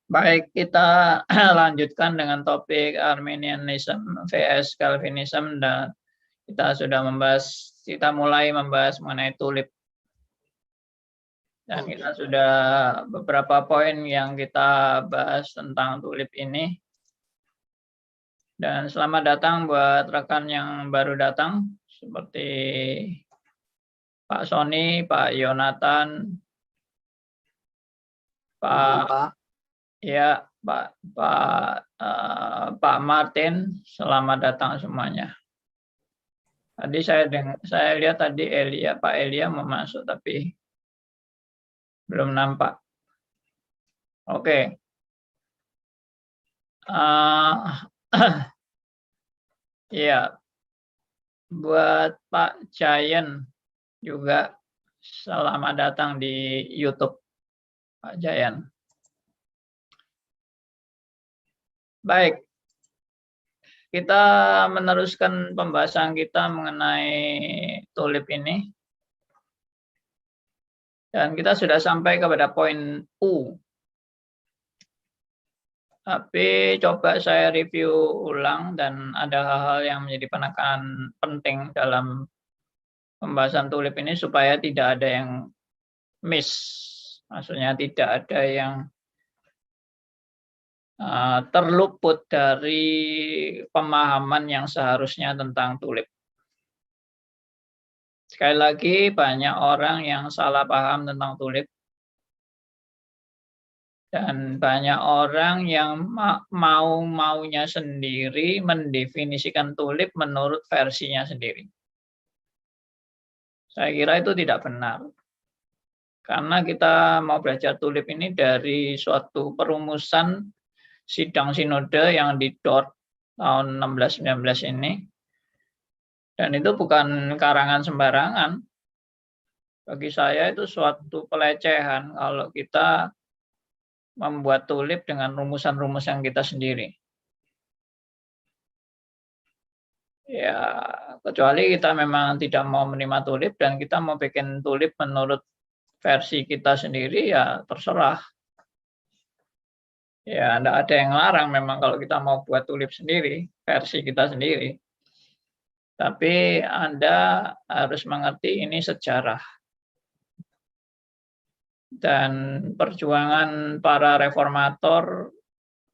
Baik, kita lanjutkan dengan topik Arminianism vs Calvinism, dan kita mulai membahas mengenai tulip. Dan kita sudah beberapa poin yang kita bahas tentang tulip ini. Dan selamat datang buat rekan yang baru datang, seperti Pak Sony, Pak Yonatan, Pak Pak Martin, selamat datang semuanya. Tadi saya lihat tadi Pak Elia mau masuk tapi belum nampak. Oke. Ya, buat Pak Jayan juga selamat datang di YouTube, Pak Jayan. Baik, kita meneruskan pembahasan kita mengenai tulip ini. Dan kita sudah sampai kepada poin U. Tapi coba saya review ulang dan ada hal-hal yang menjadi penekanan penting dalam pembahasan tulip ini supaya tidak ada yang miss. Maksudnya tidak ada yang terluput dari pemahaman yang seharusnya tentang tulip. Sekali lagi, banyak orang yang salah paham tentang tulip. Dan banyak orang yang maunya sendiri mendefinisikan tulip menurut versinya sendiri. Saya kira itu tidak benar. Karena kita mau belajar tulip ini dari suatu perumusan sidang sinode yang di Dort tahun 1619 ini. Dan itu bukan karangan sembarangan. Bagi saya itu suatu pelecehan kalau kita membuat tulip dengan rumusan-rumusan kita sendiri. Ya, kecuali kita memang tidak mau menerima tulip dan kita mau bikin tulip menurut versi kita sendiri, ya terserah. Ya, tidak ada yang larang memang kalau kita mau buat tulip sendiri, versi kita sendiri. Tapi Anda harus mengerti ini sejarah. Dan perjuangan para reformator,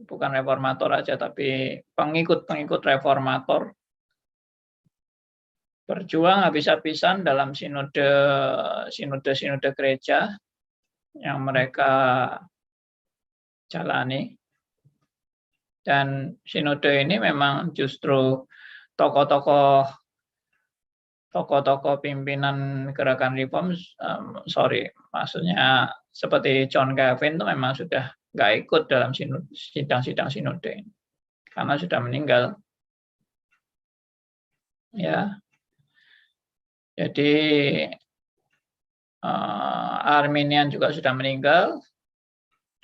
bukan reformator aja, tapi pengikut-pengikut reformator, berjuang habis-habisan dalam sinode gereja yang mereka jalani. Dan sinode ini memang justru tokoh-tokoh pimpinan gerakan reform, maksudnya seperti John Calvin itu memang sudah nggak ikut dalam sidang-sidang sinode ini karena sudah meninggal. Ya, jadi Arminian juga sudah meninggal,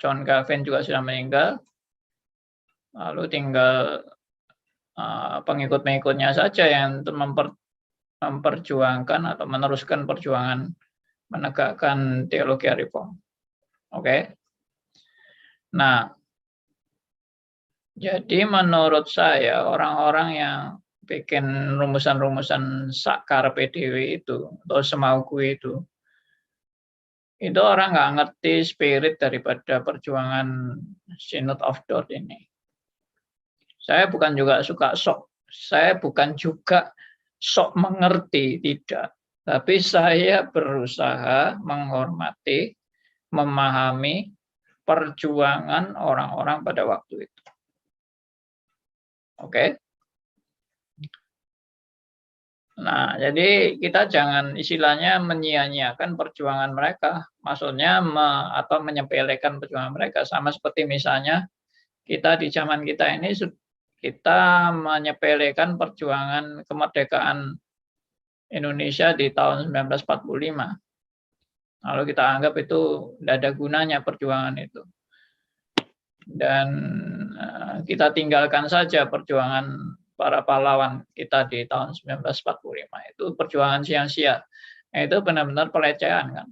John Calvin juga sudah meninggal, lalu tinggal pengikut-pengikutnya saja yang memperjuangkan atau meneruskan perjuangan menegakkan teologi reform. Oke. Nah, jadi menurut saya orang-orang yang bikin rumusan-rumusan sakar PDW itu atau semauku itu orang nggak ngerti spirit daripada perjuangan Synod of Dort ini. Saya bukan juga sok mengerti, tidak. Tapi saya berusaha menghormati, memahami perjuangan orang-orang pada waktu itu. Oke. Nah, jadi kita jangan istilahnya menyia-nyiakan perjuangan mereka, maksudnya atau menyepelekan perjuangan mereka. Sama seperti misalnya kita di zaman kita ini, kita menyepelekan perjuangan kemerdekaan Indonesia di tahun 1945. Lalu kita anggap itu tidak ada gunanya perjuangan itu. Dan kita tinggalkan saja perjuangan para pahlawan kita di tahun 1945. Itu perjuangan sia-sia. Itu benar-benar pelecehan kan.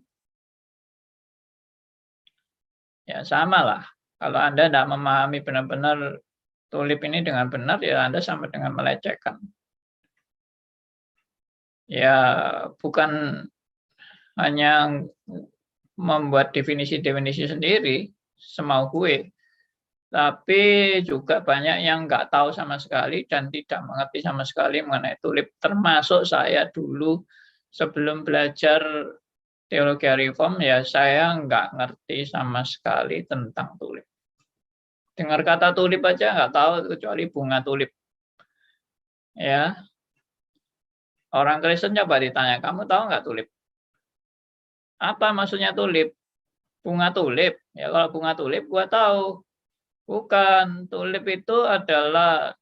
Ya sama lah. Kalau Anda tidak memahami benar-benar tulip ini dengan benar, ya Anda sama dengan melecehkan. Ya, bukan hanya membuat definisi-definisi sendiri, semau gue, tapi juga banyak yang nggak tahu sama sekali dan tidak mengerti sama sekali mengenai tulip. Termasuk saya dulu sebelum belajar teologi reform, ya saya nggak ngerti sama sekali tentang tulip. Dengar kata tulip aja nggak tahu kecuali bunga tulip. Ya, orang Kristen coba ditanya, kamu tahu nggak tulip? Apa maksudnya tulip? Bunga tulip. Ya kalau bunga tulip gua tahu. Bukan, tulip itu adalah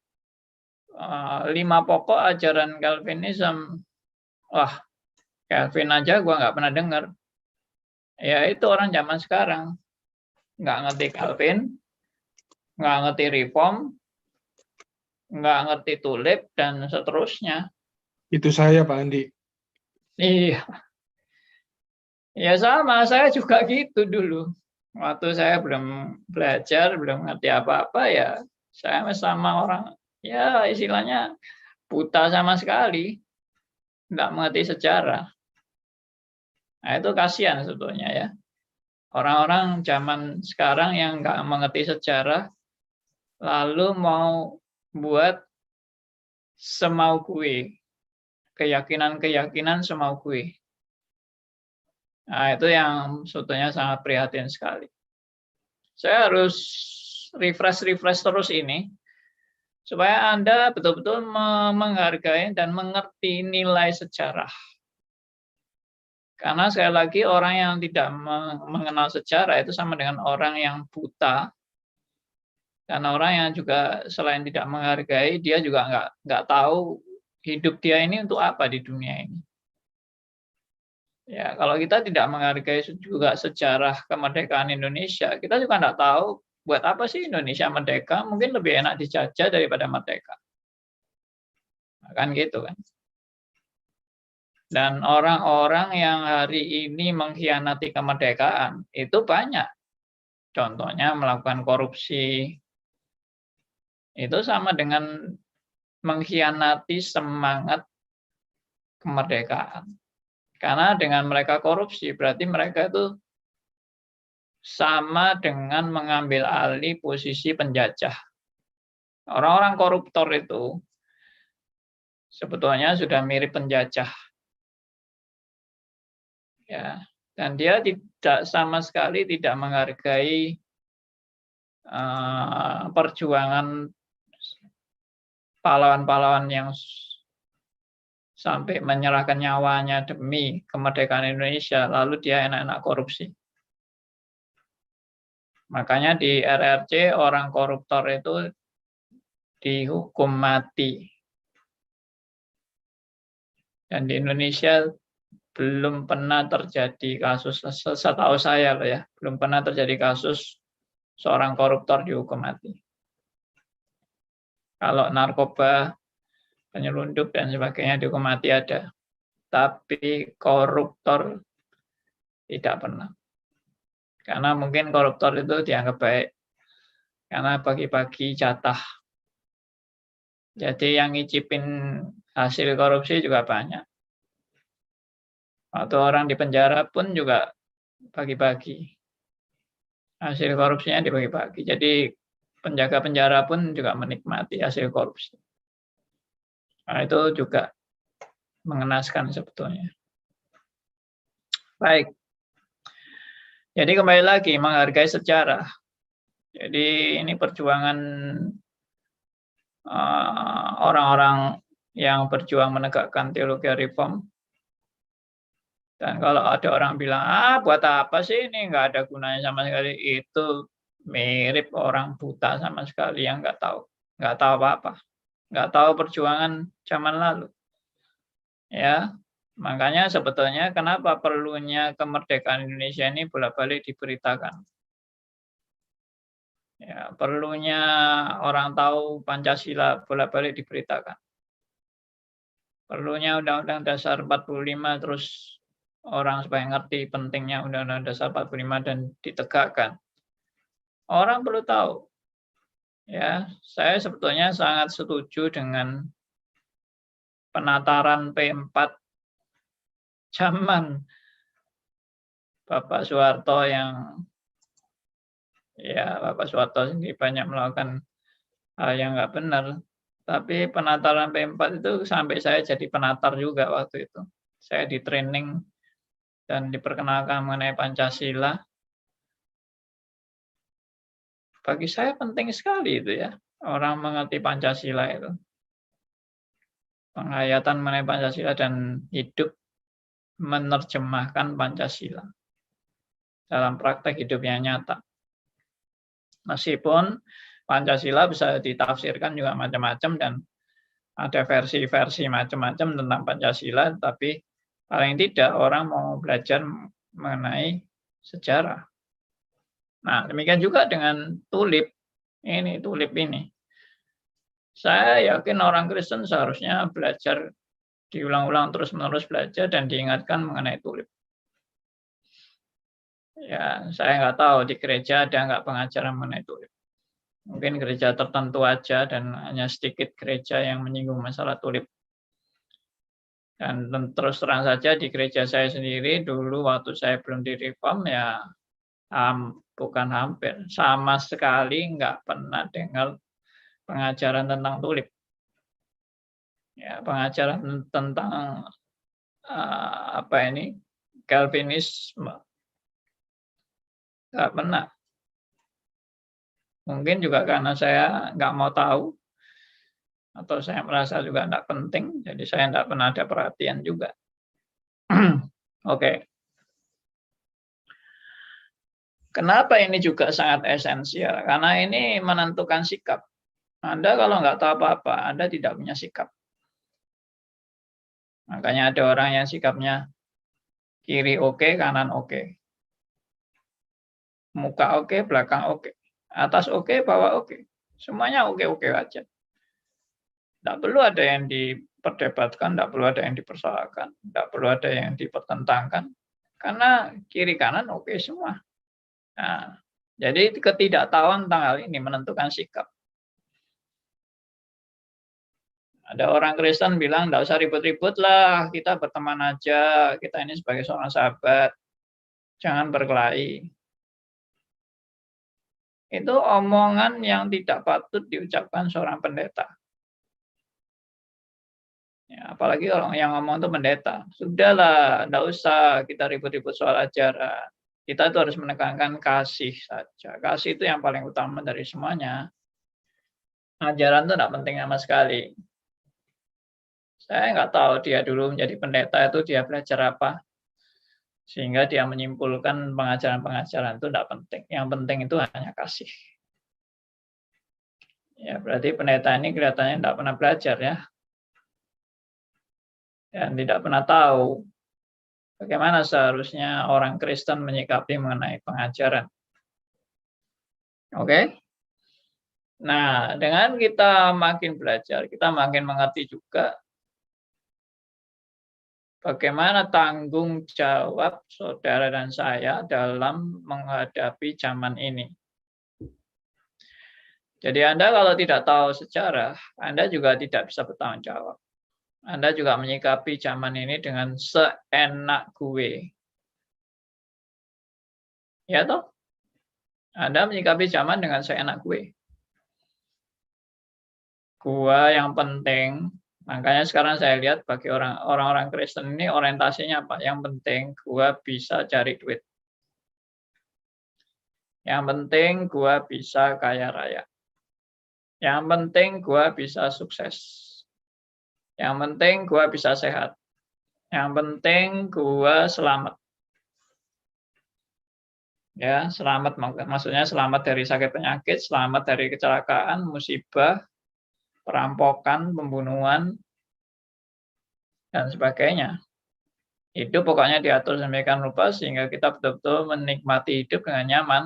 5 pokok ajaran Calvinism. Wah, Calvin aja gua nggak pernah dengar. Ya itu orang zaman sekarang. Nggak ngerti Calvin, nggak ngerti Reform, nggak ngerti tulip, dan seterusnya. Itu saya, Pak Andi. Iya. Ya sama, saya juga gitu dulu. Waktu saya belum belajar, belum ngerti apa-apa, ya saya sama orang, ya istilahnya buta sama sekali, nggak mengerti sejarah. Nah itu kasihan sebetulnya ya. Orang-orang zaman sekarang yang nggak mengerti sejarah, lalu mau buat semau gue, keyakinan-keyakinan semau gue. Nah itu yang sebetulnya sangat prihatin sekali. Saya harus refresh terus ini, supaya Anda betul-betul menghargai dan mengerti nilai sejarah. Karena sekali lagi orang yang tidak mengenal sejarah itu sama dengan orang yang buta. Dan orang yang juga selain tidak menghargai, dia juga nggak tahu hidup dia ini untuk apa di dunia ini. Ya, kalau kita tidak menghargai juga sejarah kemerdekaan Indonesia, kita juga nggak tahu buat apa sih Indonesia merdeka. Mungkin lebih enak dijajah daripada merdeka. Nah, kan gitu kan. Dan orang-orang yang hari ini mengkhianati kemerdekaan itu banyak. Contohnya melakukan korupsi. Itu sama dengan mengkhianati semangat kemerdekaan. Karena dengan mereka korupsi, berarti mereka itu sama dengan mengambil alih posisi penjajah. Orang-orang koruptor itu sebetulnya sudah mirip penjajah. Ya, dan dia tidak sama sekali tidak menghargai perjuangan pahlawan-pahlawan yang sampai menyerahkan nyawanya demi kemerdekaan Indonesia, lalu dia enak-enak korupsi. Makanya di RRC orang koruptor itu dihukum mati. Dan di Indonesia belum pernah terjadi kasus, setahu saya loh ya, belum pernah terjadi kasus seorang koruptor dihukum mati. Kalau narkoba, penyelundup dan sebagainya dihukum mati ada. Tapi koruptor tidak pernah. Karena mungkin koruptor itu dianggap baik. Karena bagi-bagi jatah. Jadi yang ngicipin hasil korupsi juga banyak. Waktu orang di penjara pun juga bagi-bagi. Hasil korupsinya dibagi-bagi. Jadi penjaga penjara pun juga menikmati hasil korupsi. Nah, itu juga mengenaskan sebetulnya. Baik. Jadi kembali lagi menghargai sejarah. Jadi ini perjuangan orang-orang yang berjuang menegakkan teologi reform. Dan kalau ada orang bilang, buat apa sih ini, nggak ada gunanya sama sekali, itu mirip orang buta sama sekali yang nggak tahu apa-apa, nggak tahu perjuangan zaman lalu. Ya, makanya sebetulnya kenapa perlunya kemerdekaan Indonesia ini bolak-balik diberitakan. Ya, perlunya orang tahu Pancasila bolak-balik diberitakan. Perlunya Undang-Undang Dasar 45 terus orang supaya ngerti pentingnya Undang-Undang Dasar 45 dan ditegakkan. Orang perlu tahu. Ya, saya sebetulnya sangat setuju dengan penataran P4 zaman Bapak Soeharto yang Bapak Soeharto sendiri banyak melakukan hal yang nggak benar. Tapi penataran P4 itu sampai saya jadi penatar juga waktu itu. Saya di training dan diperkenalkan mengenai Pancasila. Bagi saya penting sekali itu ya, orang mengerti Pancasila itu. Penghayatan mengenai Pancasila dan hidup menerjemahkan Pancasila dalam praktek hidup yang nyata. Meskipun Pancasila bisa ditafsirkan juga macam-macam dan ada versi-versi macam-macam tentang Pancasila, tapi paling tidak orang mau belajar mengenai sejarah. Nah, demikian juga dengan tulip. Ini tulip ini. Saya yakin orang Kristen seharusnya belajar diulang-ulang terus-menerus belajar dan diingatkan mengenai tulip. Ya, saya nggak tahu di gereja ada nggak pengajaran mengenai tulip. Mungkin gereja tertentu aja dan hanya sedikit gereja yang menyinggung masalah tulip. Dan terus terang saja di gereja saya sendiri dulu waktu saya belum direform ya bukan hampir sama sekali nggak pernah dengar pengajaran tentang tulip. Ya, pengajaran tentang Calvinisme nggak pernah. Mungkin juga karena saya nggak mau tahu atau saya merasa juga nggak penting, jadi saya nggak pernah ada perhatian juga. Oke. Kenapa ini juga sangat esensial? Karena ini menentukan sikap. Anda kalau nggak tahu apa-apa, Anda tidak punya sikap. Makanya ada orang yang sikapnya kiri oke, kanan oke. Muka oke, belakang oke. Atas oke, bawah oke. Semuanya oke-oke aja. Tidak perlu ada yang diperdebatkan, tidak perlu ada yang dipersoalkan, tidak perlu ada yang dipertentangkan. Karena kiri kanan oke semua. Nah, jadi ketidaktahuan tentang hal ini menentukan sikap. Ada orang Kristen bilang, tidak usah ribut-ribut lah, kita berteman aja, kita ini sebagai seorang sahabat, jangan berkelahi. Itu omongan yang tidak patut diucapkan seorang pendeta. Ya, apalagi orang yang ngomong itu pendeta. Sudahlah, tidak usah kita ribut-ribut soal ajaran. Kita itu harus menekankan kasih saja. Kasih itu yang paling utama dari semuanya. Ajaran itu tidak penting sama sekali. Saya nggak tahu dia dulu menjadi pendeta itu dia belajar apa. Sehingga dia menyimpulkan pengajaran-pengajaran itu tidak penting. Yang penting itu hanya kasih. Ya, berarti pendeta ini kelihatannya tidak pernah belajar ya. Dan tidak pernah tahu bagaimana seharusnya orang Kristen menyikapi mengenai pengajaran. Oke? Nah, dengan kita makin belajar, kita makin mengerti juga bagaimana tanggung jawab saudara dan saya dalam menghadapi zaman ini. Jadi Anda kalau tidak tahu sejarah, Anda juga tidak bisa bertanggung jawab. Anda juga menyikapi zaman ini dengan seenak gue. Ya toh? Anda menyikapi zaman dengan seenak gue. Gua yang penting, makanya sekarang saya lihat bagi orang-orang Kristen ini orientasinya apa? Yang penting gua bisa cari duit. Yang penting gua bisa kaya raya. Yang penting gua bisa sukses. Yang penting gua bisa sehat. Yang penting gua selamat. Ya, selamat maksudnya selamat dari sakit penyakit, selamat dari kecelakaan, musibah, perampokan, pembunuhan, dan sebagainya. Hidup pokoknya diatur sedemikian rupa sehingga kita betul-betul menikmati hidup dengan nyaman.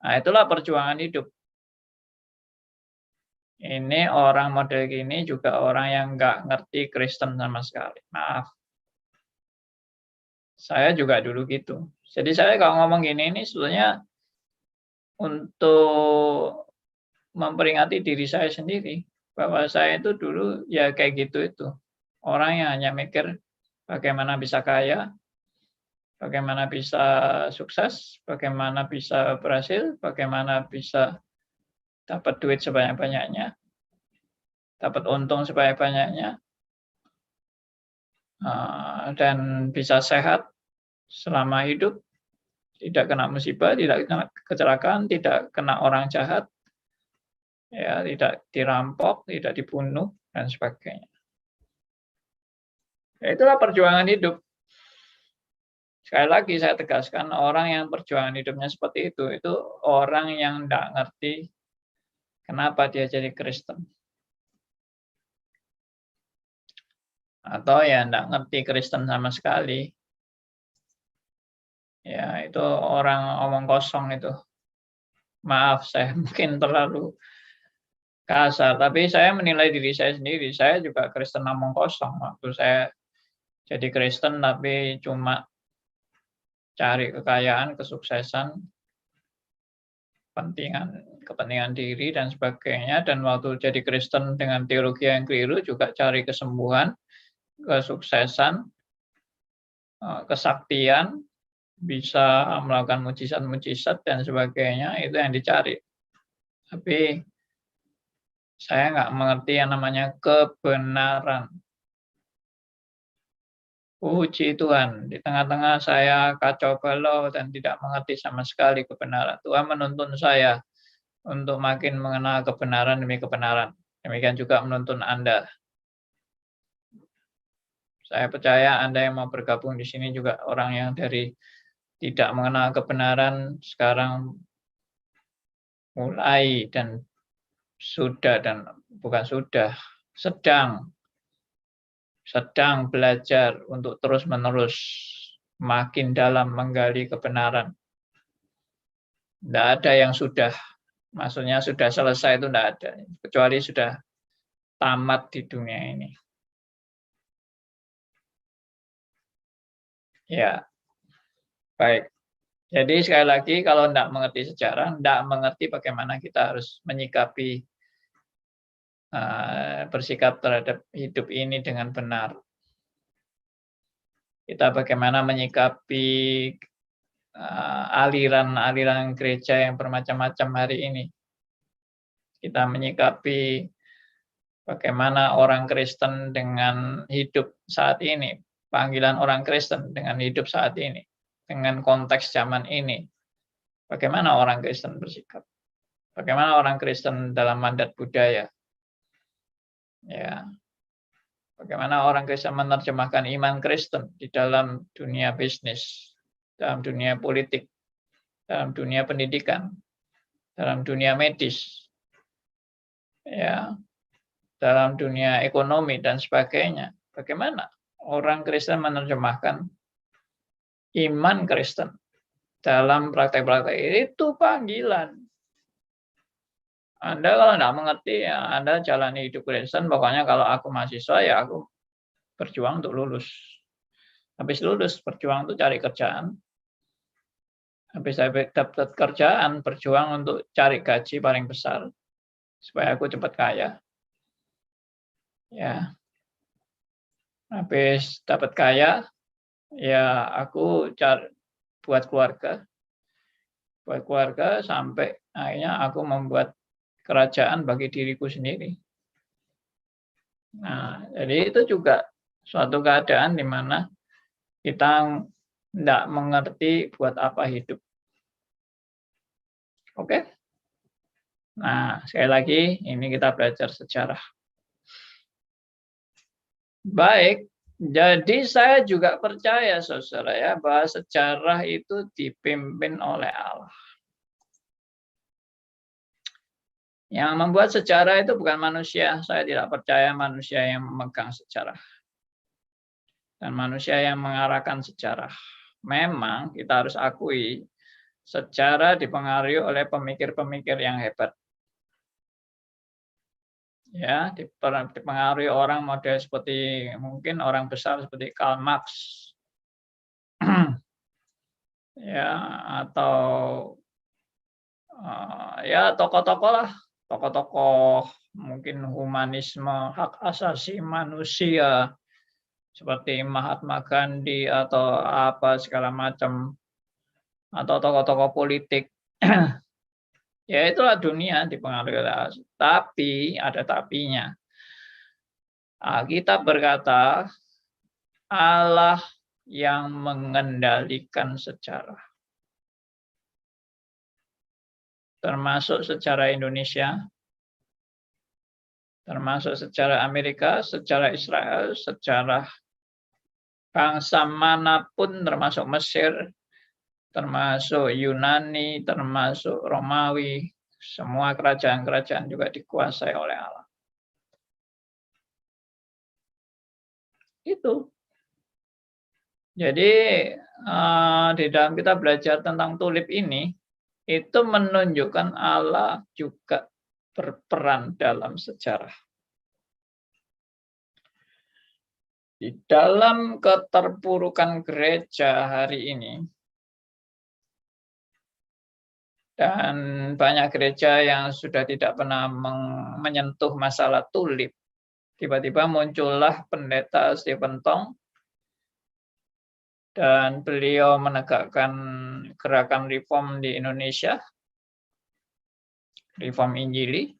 Nah, itulah perjuangan hidup. Ini orang model gini juga orang yang nggak ngerti Kristen sama sekali. Maaf. Saya juga dulu gitu. Jadi saya kalau ngomong gini ini sebetulnya untuk memperingati diri saya sendiri bahwa saya itu dulu ya kayak gitu itu. Orang yang hanya mikir bagaimana bisa kaya, bagaimana bisa sukses, bagaimana bisa berhasil, bagaimana bisa dapat duit sebanyak-banyaknya, dapat untung sebanyak-banyaknya, dan bisa sehat selama hidup, tidak kena musibah, tidak kena kecelakaan, tidak kena orang jahat, ya, tidak dirampok, tidak dibunuh, dan sebagainya. Ya, itulah perjuangan hidup. Sekali lagi saya tegaskan, orang yang perjuangan hidupnya seperti itu orang yang tidak ngerti kenapa dia jadi Kristen. Atau ya tidak ngerti Kristen sama sekali. Ya, itu orang omong kosong itu. Maaf, saya mungkin terlalu kasar, tapi saya menilai diri saya sendiri. Saya juga Kristen omong kosong. Waktu saya jadi Kristen tapi cuma cari kekayaan, kesuksesan, kepentingan diri dan sebagainya, dan waktu jadi Kristen dengan teologi yang keliru juga cari kesembuhan, kesuksesan, kesaktian, bisa melakukan mujizat-mujizat dan sebagainya, itu yang dicari. Tapi saya nggak mengerti yang namanya kebenaran. Puji Tuhan, di tengah-tengah saya kacau balau dan tidak mengerti sama sekali kebenaran. Tuhan menuntun saya untuk makin mengenal kebenaran demi kebenaran. Demikian juga menuntun Anda. Saya percaya Anda yang mau bergabung di sini juga orang yang dari tidak mengenal kebenaran sekarang mulai dan sudah, dan bukan sudah, sedang belajar untuk terus-menerus makin dalam menggali kebenaran. Tidak ada yang sudah, maksudnya sudah selesai itu tidak ada, kecuali sudah tamat di dunia ini. Ya, baik. Jadi sekali lagi, kalau tidak mengerti sejarah, tidak mengerti bagaimana kita harus menyikapi, bersikap terhadap hidup ini dengan benar. Kita bagaimana menyikapi aliran-aliran gereja yang bermacam-macam hari ini. Kita menyikapi bagaimana orang Kristen dengan hidup saat ini, panggilan orang Kristen dengan hidup saat ini, dengan konteks zaman ini. Bagaimana orang Kristen bersikap? Bagaimana orang Kristen dalam mandat budaya? Ya. Bagaimana orang Kristen menerjemahkan iman Kristen di dalam dunia bisnis, dalam dunia politik, dalam dunia pendidikan, dalam dunia medis, ya, dalam dunia ekonomi dan sebagainya. Bagaimana orang Kristen menerjemahkan iman Kristen dalam praktek-praktek itu panggilan. Anda kalau tidak mengerti, ya Anda jalani hidup Kristen, pokoknya kalau aku mahasiswa, ya aku berjuang untuk lulus. Habis lulus, berjuang untuk cari kerjaan. Habis saya dapat kerjaan, berjuang untuk cari gaji paling besar, supaya aku cepat kaya. Ya. Habis dapat kaya, ya aku cari buat keluarga sampai akhirnya aku membuat kerajaan bagi diriku sendiri. Nah, jadi itu juga suatu keadaan di mana kita tidak mengerti buat apa hidup. Oke? Nah, sekali lagi ini kita belajar sejarah. Baik, jadi saya juga percaya saudara ya bahwa sejarah itu dipimpin oleh Allah. Yang membuat sejarah itu bukan manusia. Saya tidak percaya manusia yang memegang sejarah. Dan manusia yang mengarahkan sejarah. Memang kita harus akui, sejarah dipengaruhi oleh pemikir-pemikir yang hebat. Ya, dipengaruhi orang model seperti mungkin orang besar seperti Karl Marx. Ya, atau Ya tokoh-tokoh lah, tokoh-tokoh mungkin humanisme, hak asasi manusia, seperti Mahatma Gandhi atau apa segala macam, atau tokoh-tokoh politik. Ya itulah dunia dipengaruhi oleh tapi ada tapinya. Kita berkata Allah yang mengendalikan sejarah, termasuk sejarah Indonesia, termasuk sejarah Amerika, sejarah Israel, sejarah bangsa manapun, termasuk Mesir, termasuk Yunani, termasuk Romawi, semua kerajaan-kerajaan juga dikuasai oleh Allah. Itu. Jadi di dalam kita belajar tentang tulip ini, itu menunjukkan Allah juga berperan dalam sejarah. Di dalam keterpurukan gereja hari ini, dan banyak gereja yang sudah tidak pernah menyentuh masalah tulip, tiba-tiba muncullah pendeta Stephen Tong, dan beliau menegakkan gerakan reform di Indonesia, reform Injili,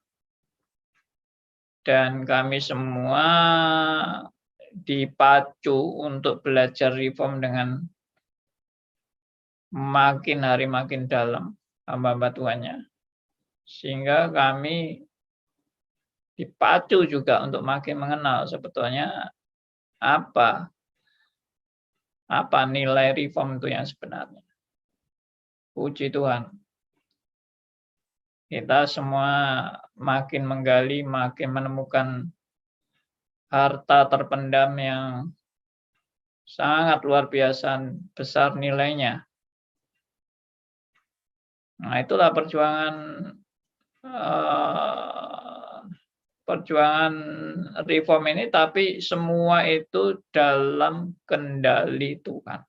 dan kami semua dipacu untuk belajar reform dengan makin hari makin dalam hamba-hamba Tuhannya, sehingga kami dipacu juga untuk makin mengenal sebetulnya apa nilai reform itu yang sebenarnya. Puji Tuhan. Kita semua makin menggali, makin menemukan harta terpendam yang sangat luar biasa besar nilainya. Nah, itulah perjuangan reform ini, tapi semua itu dalam kendali Tuhan,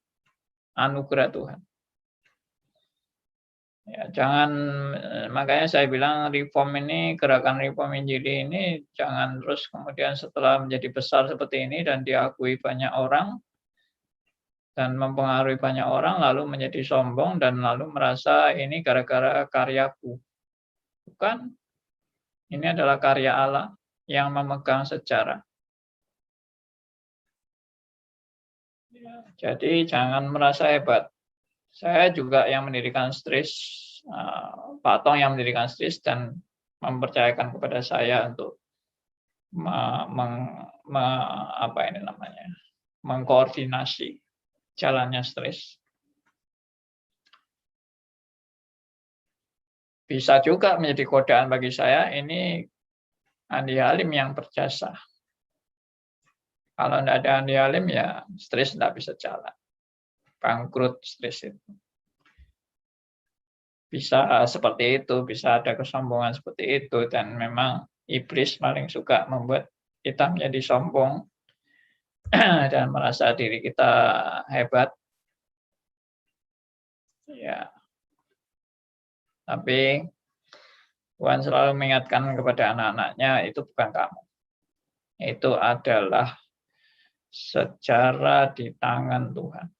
anugerah Tuhan. Ya, makanya saya bilang reform ini, gerakan reform Injili ini jangan terus kemudian setelah menjadi besar seperti ini dan diakui banyak orang dan mempengaruhi banyak orang lalu menjadi sombong dan lalu merasa ini gara-gara karyaku. Bukan, ini adalah karya Allah yang memegang sejarah. Jadi jangan merasa hebat. Saya juga yang mendirikan Stris, Pak Tong yang mendirikan Stris dan mempercayakan kepada saya untuk mengkoordinasi jalannya Stris. Bisa juga menjadi godaan bagi saya, ini Andi Halim yang berjasa. Kalau tidak ada Andi Halim ya Stris tidak bisa jalan. Bangkrut Stris itu. Bisa seperti itu, bisa ada kesombongan seperti itu, dan memang iblis paling suka membuat kita menjadi sombong dan merasa diri kita hebat. Ya. Tapi Tuhan selalu mengingatkan kepada anak-anaknya, itu bukan kamu. Itu adalah sejarah di tangan Tuhan.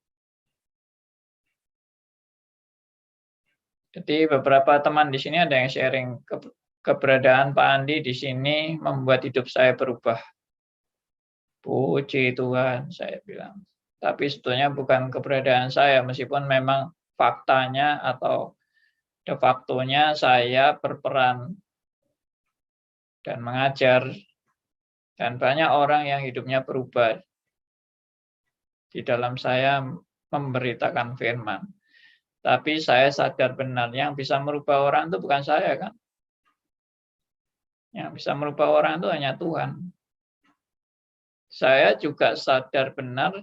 Jadi beberapa teman di sini ada yang sharing keberadaan Pak Andi di sini membuat hidup saya berubah. Puji Tuhan, saya bilang. Tapi sebetulnya bukan keberadaan saya, meskipun memang faktanya atau de facto-nya saya berperan dan mengajar, dan banyak orang yang hidupnya berubah di dalam saya memberitakan firman. Tapi saya sadar benar, yang bisa merubah orang itu bukan saya, kan? Yang bisa merubah orang itu hanya Tuhan. Saya juga sadar benar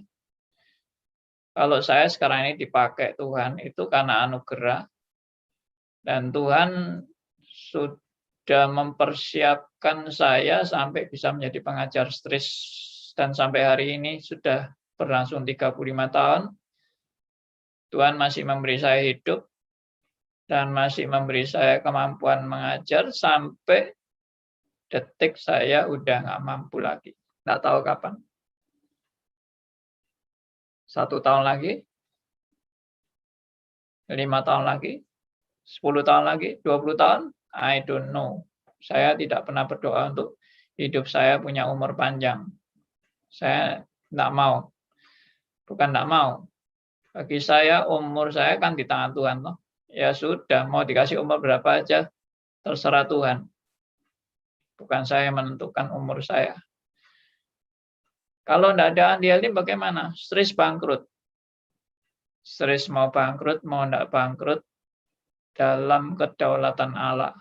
kalau saya sekarang ini dipakai Tuhan itu karena anugerah, dan Tuhan sudah mempersiapkan saya sampai bisa menjadi pengajar Stris, dan sampai hari ini sudah berlangsung 35 tahun. Tuhan masih memberi saya hidup, dan masih memberi saya kemampuan mengajar sampai detik saya udah nggak mampu lagi. Nggak tahu kapan. 1 tahun lagi, 5 tahun lagi, 10 tahun lagi, 20 tahun, I don't know. Saya tidak pernah berdoa untuk hidup saya punya umur panjang. Saya nggak mau. Bukan nggak mau. Bagi saya, umur saya kan di tangan Tuhan. Toh. Ya sudah, mau dikasih umur berapa aja, terserah Tuhan. Bukan saya yang menentukan umur saya. Kalau tidak ada Andi Halim bagaimana? Stres bangkrut. Stres mau bangkrut, mau tidak bangkrut, dalam kedaulatan Allah.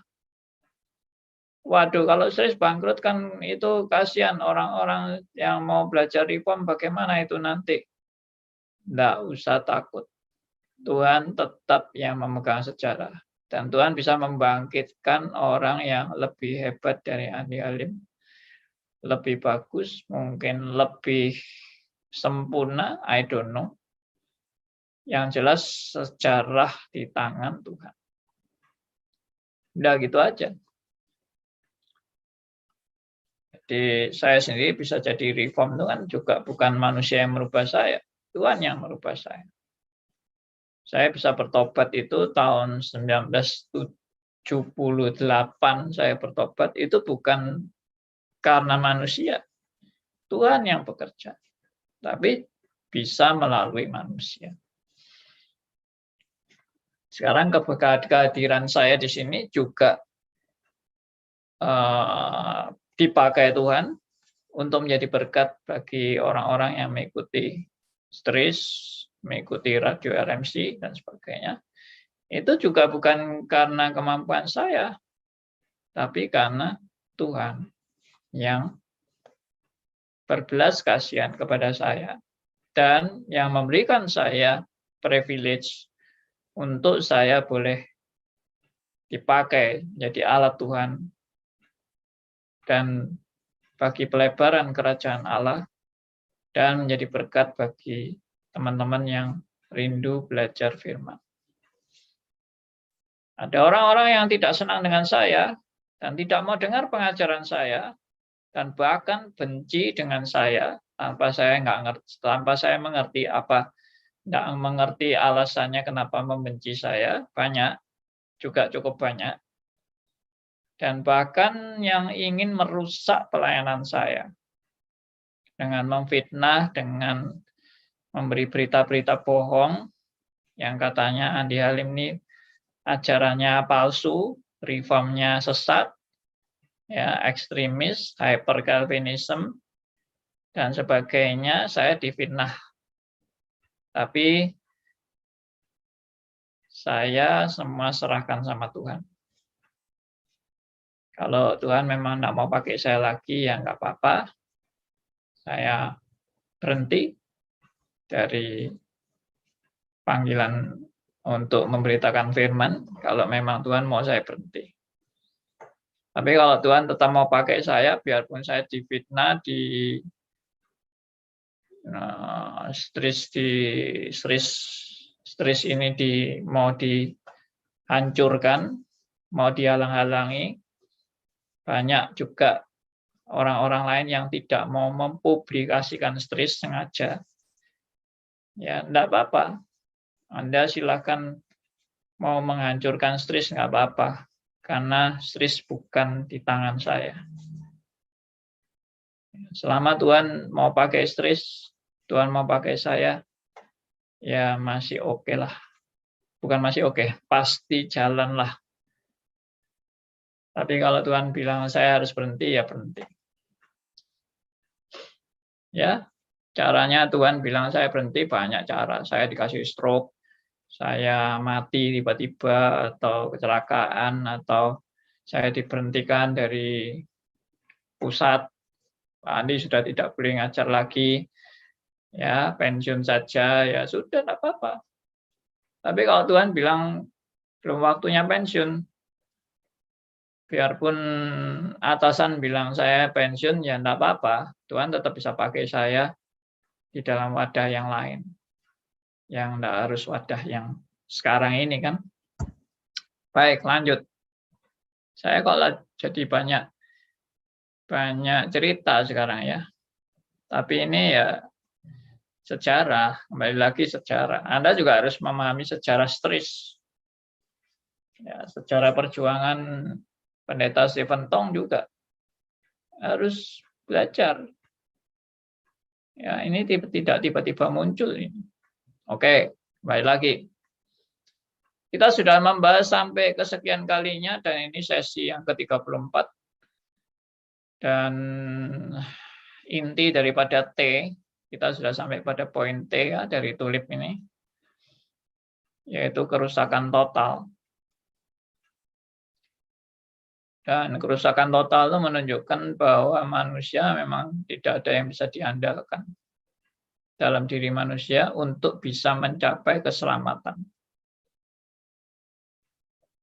Waduh, kalau stres bangkrut kan itu kasihan orang-orang yang mau belajar reform, bagaimana itu nanti? Tidak usah takut. Tuhan tetap yang memegang sejarah. Dan Tuhan bisa membangkitkan orang yang lebih hebat dari Andi Halim. Lebih bagus, mungkin lebih sempurna, I don't know. Yang jelas sejarah di tangan Tuhan. Udah gitu aja. Jadi saya sendiri bisa jadi reform itu kan juga bukan manusia yang merubah saya. Tuhan yang merubah saya. Saya bisa bertobat itu tahun 1978 saya bertobat itu bukan karena manusia. Tuhan yang bekerja. Tapi bisa melalui manusia. Sekarang kehadiran saya di sini juga dipakai Tuhan untuk menjadi berkat bagi orang-orang yang mengikuti Stris, mengikuti radio RMC, dan sebagainya. Itu juga bukan karena kemampuan saya, tapi karena Tuhan yang berbelas kasihan kepada saya dan yang memberikan saya privilege untuk saya boleh dipakai jadi alat Tuhan dan bagi pelebaran kerajaan Allah dan menjadi berkat bagi teman-teman yang rindu belajar firman. Ada orang-orang yang tidak senang dengan saya dan tidak mau dengar pengajaran saya dan bahkan benci dengan saya tanpa saya mengerti apa, tidak mengerti alasannya kenapa membenci saya, banyak, juga cukup banyak. Dan bahkan yang ingin merusak pelayanan saya dengan memfitnah, dengan memberi berita-berita bohong yang katanya Andi Halim ini ajarannya palsu, reformnya sesat, ya ekstremis, hyper Calvinism dan sebagainya. Saya difitnah. Tapi saya semua serahkan sama Tuhan. Kalau Tuhan memang tidak mau pakai saya lagi, ya nggak apa-apa. Saya berhenti dari panggilan untuk memberitakan firman. Kalau memang Tuhan mau saya berhenti. Tapi kalau Tuhan tetap mau pakai saya, biarpun saya difitnah, stris ini mau dihancurkan, mau dihalang-halangi. Banyak juga orang-orang lain yang tidak mau mempublikasikan stris sengaja. Ya, enggak apa-apa. Anda silakan mau menghancurkan stris, enggak apa-apa. Karena stris bukan di tangan saya. Selama Tuhan mau pakai stris, Tuhan mau pakai saya, ya masih oke lah. Bukan masih oke, pasti jalan lah. Tapi kalau Tuhan bilang saya harus berhenti, ya berhenti. Ya, caranya Tuhan bilang saya berhenti banyak cara. Saya dikasih stroke, saya mati tiba-tiba, atau kecelakaan, atau saya diberhentikan dari pusat. Pak Andi sudah tidak boleh ngajar lagi, ya pensiun saja, ya sudah, tidak apa-apa. Tapi kalau Tuhan bilang belum waktunya pensiun, biarpun atasan bilang saya pensiun, ya tidak apa-apa. Tuhan tetap bisa pakai saya di dalam wadah yang lain. Yang tidak harus wadah yang sekarang ini kan. Baik, lanjut. Saya kok jadi banyak cerita sekarang ya. Tapi ini ya sejarah, kembali lagi sejarah. Anda juga harus memahami sejarah stris. Ya, sejarah perjuangan Pendeta Stephen Tong juga harus belajar. Ya, ini tidak tiba-tiba muncul ini. Oke, kembali lagi. Kita sudah membahas sampai kesekian kalinya dan ini sesi yang ke-34. Dan inti daripada T, kita sudah sampai pada poin T ya, dari tulip ini, yaitu kerusakan total. Dan kerusakan total itu menunjukkan bahwa manusia memang tidak ada yang bisa diandalkan dalam diri manusia untuk bisa mencapai keselamatan.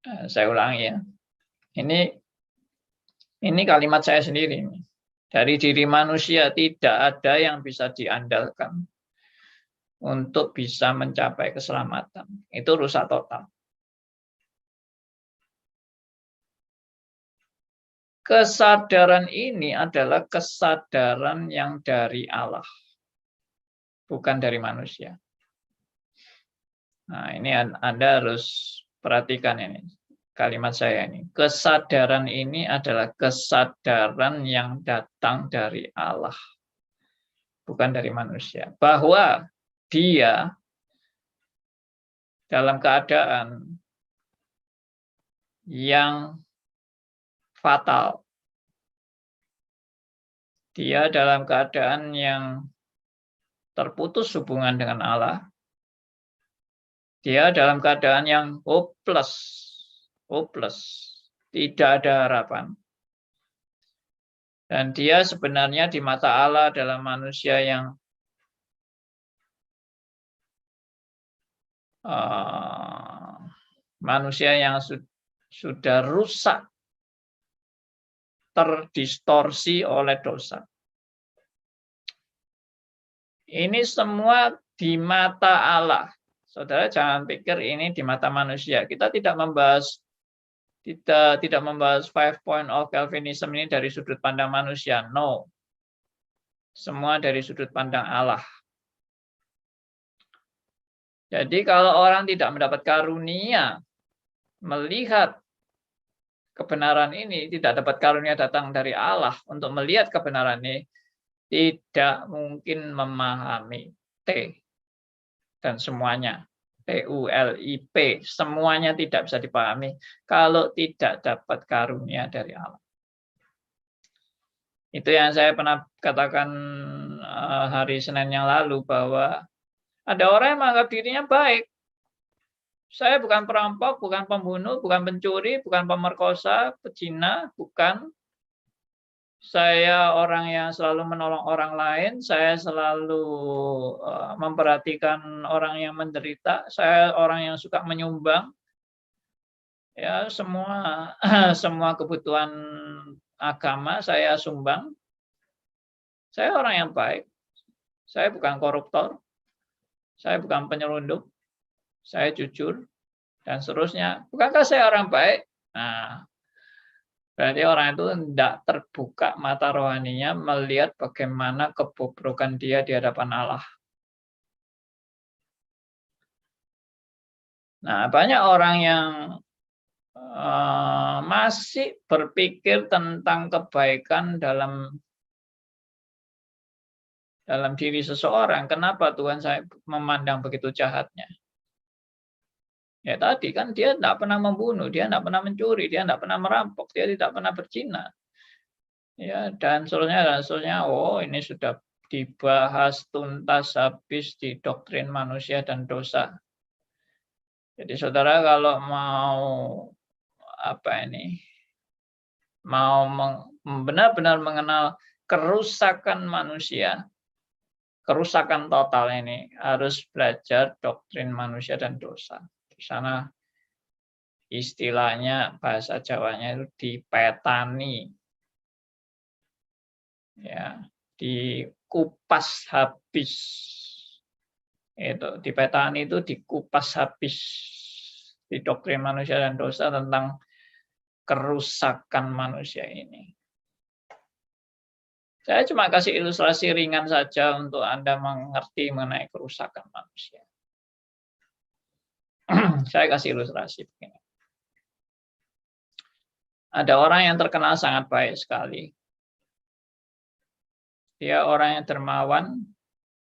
Saya ulangi ya. Ini kalimat saya sendiri. Dari diri manusia tidak ada yang bisa diandalkan untuk bisa mencapai keselamatan. Itu rusak total. Kesadaran ini adalah kesadaran yang dari Allah, bukan dari manusia. Nah, ini Anda harus perhatikan ini kalimat saya ini. Kesadaran ini adalah kesadaran yang datang dari Allah, bukan dari manusia. Bahwa dia dalam keadaan yang fatal. Dia dalam keadaan yang terputus hubungan dengan Allah. Dia dalam keadaan yang hopeless. Tidak ada harapan. Dan dia sebenarnya di mata Allah adalah manusia yang sudah rusak, terdistorsi oleh dosa. Ini semua di mata Allah. Saudara jangan pikir ini di mata manusia. Kita tidak membahas 5 point of Calvinism ini dari sudut pandang manusia. No. Semua dari sudut pandang Allah. Jadi kalau orang tidak mendapat karunia melihat kebenaran ini, tidak dapat karunia datang dari Allah untuk melihat kebenaran ini, tidak mungkin memahami T dan semuanya. TULIP, semuanya tidak bisa dipahami kalau tidak dapat karunia dari Allah. Itu yang saya pernah katakan hari Senin yang lalu, bahwa ada orang yang menganggap dirinya baik. Saya bukan perampok, bukan pembunuh, bukan pencuri, bukan pemerkosa, pezina, bukan. Saya orang yang selalu menolong orang lain, saya selalu memperhatikan orang yang menderita, saya orang yang suka menyumbang. Ya, semua kebutuhan agama saya sumbang. Saya orang yang baik. Saya bukan koruptor. Saya bukan penyelundup. Saya jujur dan seterusnya. Bukankah saya orang baik? Nah, berarti orang itu tidak terbuka mata rohaninya melihat bagaimana kebobrokan dia di hadapan Allah. Nah, banyak orang yang masih berpikir tentang kebaikan dalam diri seseorang. Kenapa Tuhan saya memandang begitu jahatnya? Ya tadi kan dia tidak pernah membunuh, dia tidak pernah mencuri, dia tidak pernah merampok, dia tidak pernah berzina. Ya, dan seterusnya. Oh, ini sudah dibahas tuntas habis di doktrin manusia dan dosa. Jadi saudara kalau mau benar-benar mengenal kerusakan manusia, kerusakan total ini, harus belajar doktrin manusia dan dosa. Di sana istilahnya bahasa Jawanya itu dipetani. Ya, dikupas habis. Itu dipetani itu dikupas habis di doktrin manusia dan dosa tentang kerusakan manusia ini. Saya cuma kasih ilustrasi ringan saja untuk Anda mengerti mengenai kerusakan manusia. Saya kasih ilustrasi begini. Ada orang yang terkenal sangat baik sekali. Dia orang yang dermawan,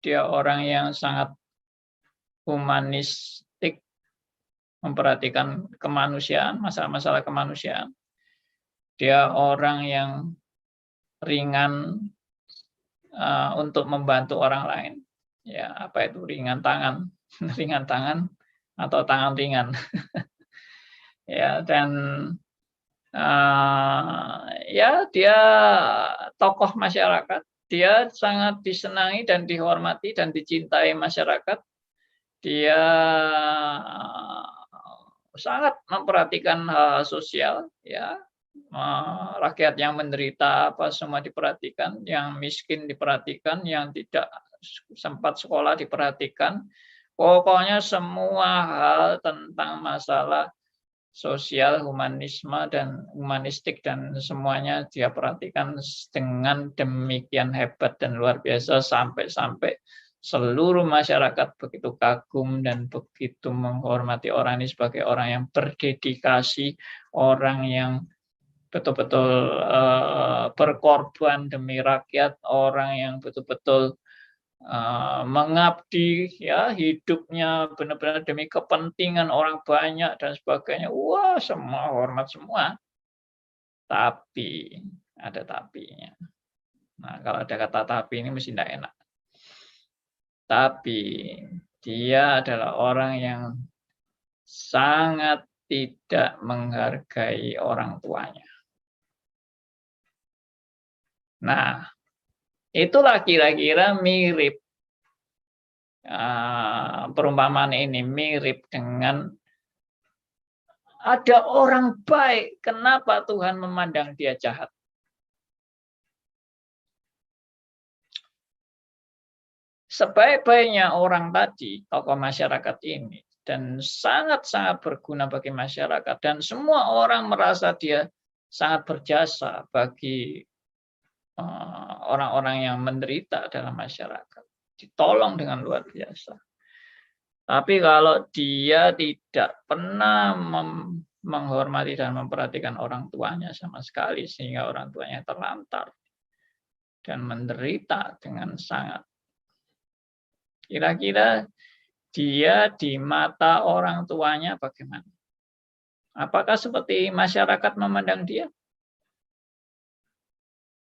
dia orang yang sangat humanistik, memperhatikan kemanusiaan, masalah-masalah kemanusiaan. Dia orang yang ringan untuk membantu orang lain. Ya, apa itu ringan tangan? Ringan tangan atau tangan ringan. Ya, dan ya dia tokoh masyarakat. Dia sangat disenangi dan dihormati dan dicintai masyarakat. Dia sangat memperhatikan hal sosial, ya. Rakyat yang menderita apa semua diperhatikan, yang miskin diperhatikan, yang tidak sempat sekolah diperhatikan. Pokoknya semua hal tentang masalah sosial, humanisme dan humanistik dan semuanya dia perhatikan dengan demikian hebat dan luar biasa sampai seluruh masyarakat begitu kagum dan begitu menghormati orang ini sebagai orang yang berdedikasi, orang yang betul-betul berkorban demi rakyat, orang yang betul-betul mengabdi, ya, hidupnya benar-benar demi kepentingan orang banyak dan sebagainya. Wah, semua hormat semua. Tapi ada tapinya. Nah, kalau ada kata tapi ini mesti tidak enak. Tapi dia adalah orang yang sangat tidak menghargai orang tuanya. Nah, itulah kira-kira mirip perumpamaan ini mirip dengan ada orang baik, kenapa Tuhan memandang dia jahat? Sebaik-baiknya orang tadi, tokoh masyarakat ini, dan sangat-sangat berguna bagi masyarakat, dan semua orang merasa dia sangat berjasa bagi orang-orang yang menderita dalam masyarakat, ditolong dengan luar biasa. Tapi kalau dia tidak pernah menghormati dan memperhatikan orang tuanya sama sekali, sehingga orang tuanya terlantar dan menderita dengan sangat, kira-kira dia di mata orang tuanya bagaimana? Apakah seperti masyarakat memandang dia?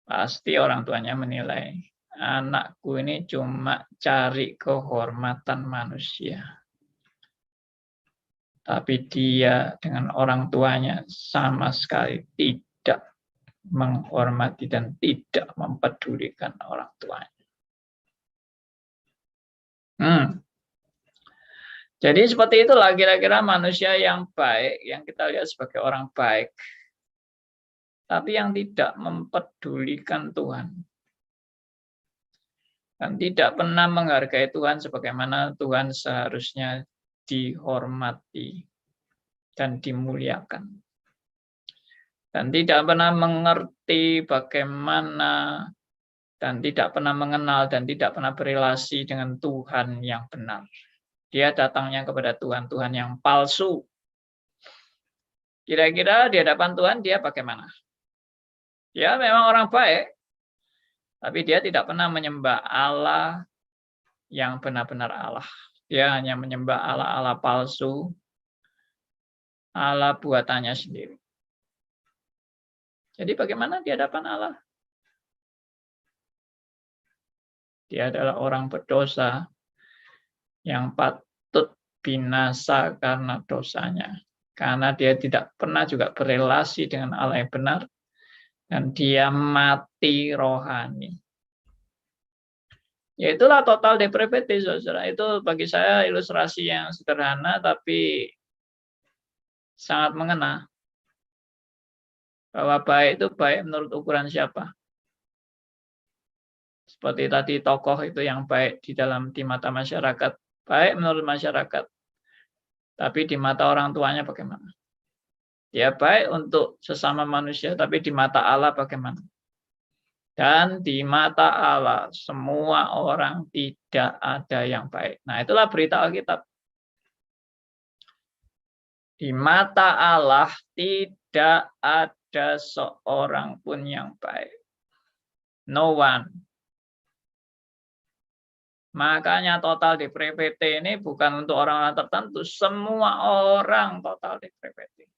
Pasti orang tuanya menilai, anakku ini cuma cari kehormatan manusia. Tapi dia dengan orang tuanya sama sekali tidak menghormati dan tidak mempedulikan orang tuanya. Jadi seperti itulah kira-kira manusia yang baik, yang kita lihat sebagai orang baik, tapi yang tidak mempedulikan Tuhan. Dan tidak pernah menghargai Tuhan sebagaimana Tuhan seharusnya dihormati dan dimuliakan. Dan tidak pernah mengerti bagaimana, dan tidak pernah mengenal, dan tidak pernah berelasi dengan Tuhan yang benar. Dia datangnya kepada Tuhan yang palsu. Kira-kira di hadapan Tuhan dia bagaimana? Dia memang orang baik, tapi dia tidak pernah menyembah Allah yang benar-benar Allah. Dia hanya menyembah Allah-Allah palsu, Allah buatannya sendiri. Jadi bagaimana di hadapan Allah? Dia adalah orang berdosa yang patut binasa karena dosanya. Karena dia tidak pernah juga berelasi dengan Allah yang benar. Dan dia mati rohani. Ya itulah total depravity, saudara. Itu bagi saya ilustrasi yang sederhana tapi sangat mengena. Bahwa baik itu baik menurut ukuran siapa? Seperti tadi tokoh itu yang baik di mata masyarakat. Baik menurut masyarakat. Tapi di mata orang tuanya bagaimana? Dia baik untuk sesama manusia, tapi di mata Allah bagaimana? Dan di mata Allah semua orang tidak ada yang baik. Nah, itulah berita Alkitab. Di mata Allah tidak ada seorang pun yang baik. No one. Makanya total depravity ini bukan untuk orang-orang tertentu. Semua orang total depravity.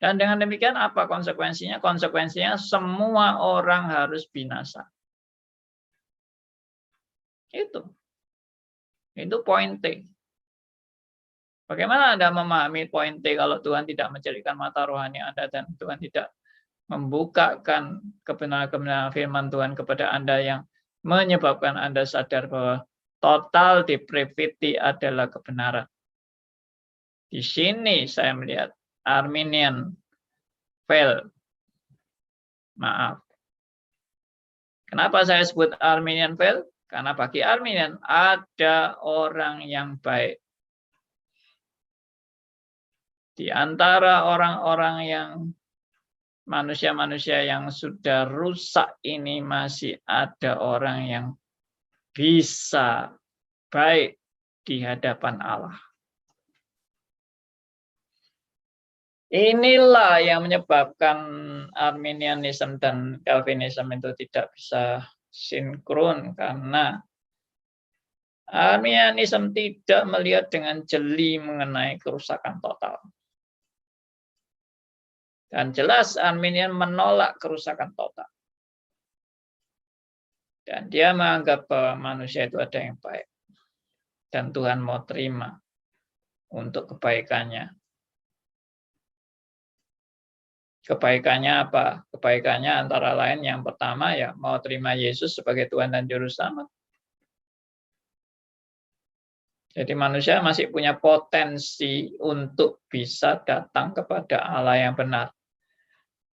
Dan dengan demikian apa konsekuensinya? Konsekuensinya semua orang harus binasa. Itu poin T. Bagaimana Anda memahami poin T kalau Tuhan tidak menjadikan mata rohani Anda dan Tuhan tidak membukakan kebenaran-kebenaran firman Tuhan kepada Anda yang menyebabkan Anda sadar bahwa total depravity adalah kebenaran. Di sini saya melihat Arminian fail. Maaf. Kenapa saya sebut Arminian fail? Karena bagi Arminian ada orang yang baik. Di antara orang-orang yang manusia-manusia yang sudah rusak ini masih ada orang yang bisa baik di hadapan Allah. Inilah yang menyebabkan Arminianisme dan Calvinisme itu tidak bisa sinkron karena Arminianisme tidak melihat dengan jeli mengenai kerusakan total. Dan jelas Arminian menolak kerusakan total. Dan dia menganggap bahwa manusia itu ada yang baik. Dan Tuhan mau terima untuk kebaikannya. Kebaikannya apa? Kebaikannya antara lain yang pertama ya mau terima Yesus sebagai Tuhan dan Juru Selamat. Jadi manusia masih punya potensi untuk bisa datang kepada Allah yang benar.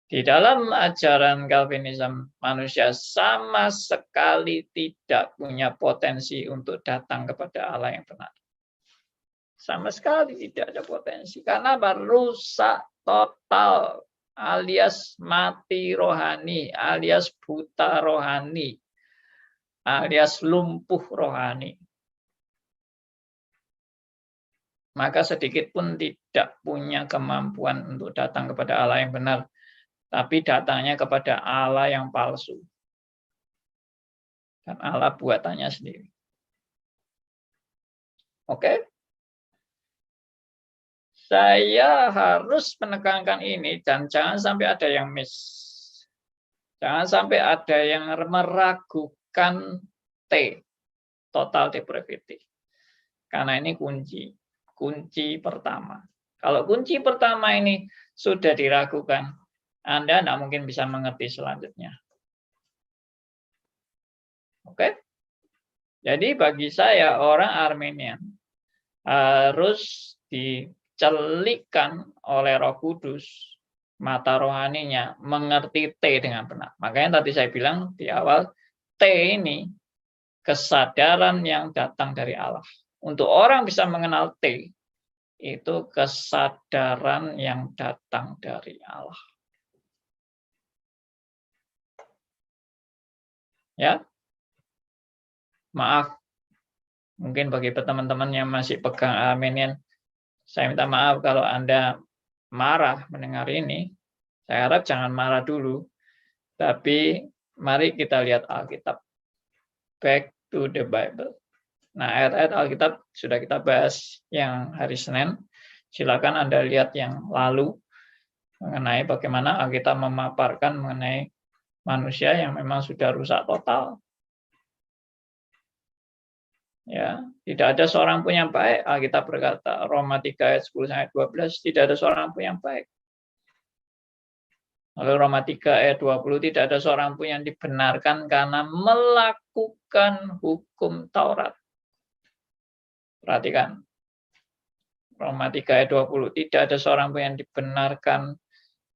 Di dalam ajaran Calvinisme, manusia sama sekali tidak punya potensi untuk datang kepada Allah yang benar. Sama sekali tidak ada potensi. Karena rusak total, alias mati rohani, alias buta rohani, alias lumpuh rohani. Maka sedikit pun tidak punya kemampuan untuk datang kepada Allah yang benar. Tapi datangnya kepada Allah yang palsu. Dan Allah buatannya sendiri. Oke? Saya harus menekankan ini dan jangan sampai ada yang miss. Jangan sampai ada yang meragukan T, total depravity. Karena ini kunci pertama. Kalau kunci pertama ini sudah diragukan, Anda tidak mungkin bisa mengerti selanjutnya. Oke? Jadi bagi saya orang Arminian harus dicelikkan oleh Roh Kudus mata rohaninya mengerti T dengan benar. Makanya tadi saya bilang di awal T ini kesadaran yang datang dari Allah. Untuk orang bisa mengenal T itu kesadaran yang datang dari Allah. Ya. Maaf. Mungkin bagi teman-teman yang masih pegang Arminian, saya minta maaf kalau Anda marah mendengar ini. Saya harap jangan marah dulu. Tapi mari kita lihat Alkitab. Back to the Bible. Nah, ayat-ayat Alkitab sudah kita bahas yang hari Senin. Silakan Anda lihat yang lalu mengenai bagaimana Alkitab memaparkan mengenai manusia yang memang sudah rusak total. Ya, tidak ada seorang pun yang baik. Alkitab berkata, Roma 3 ayat 10 sampai 12, tidak ada seorang pun yang baik. Lalu Roma 3 ayat 20, tidak ada seorang pun yang dibenarkan karena melakukan hukum Taurat. Perhatikan. Roma 3 ayat 20, tidak ada seorang pun yang dibenarkan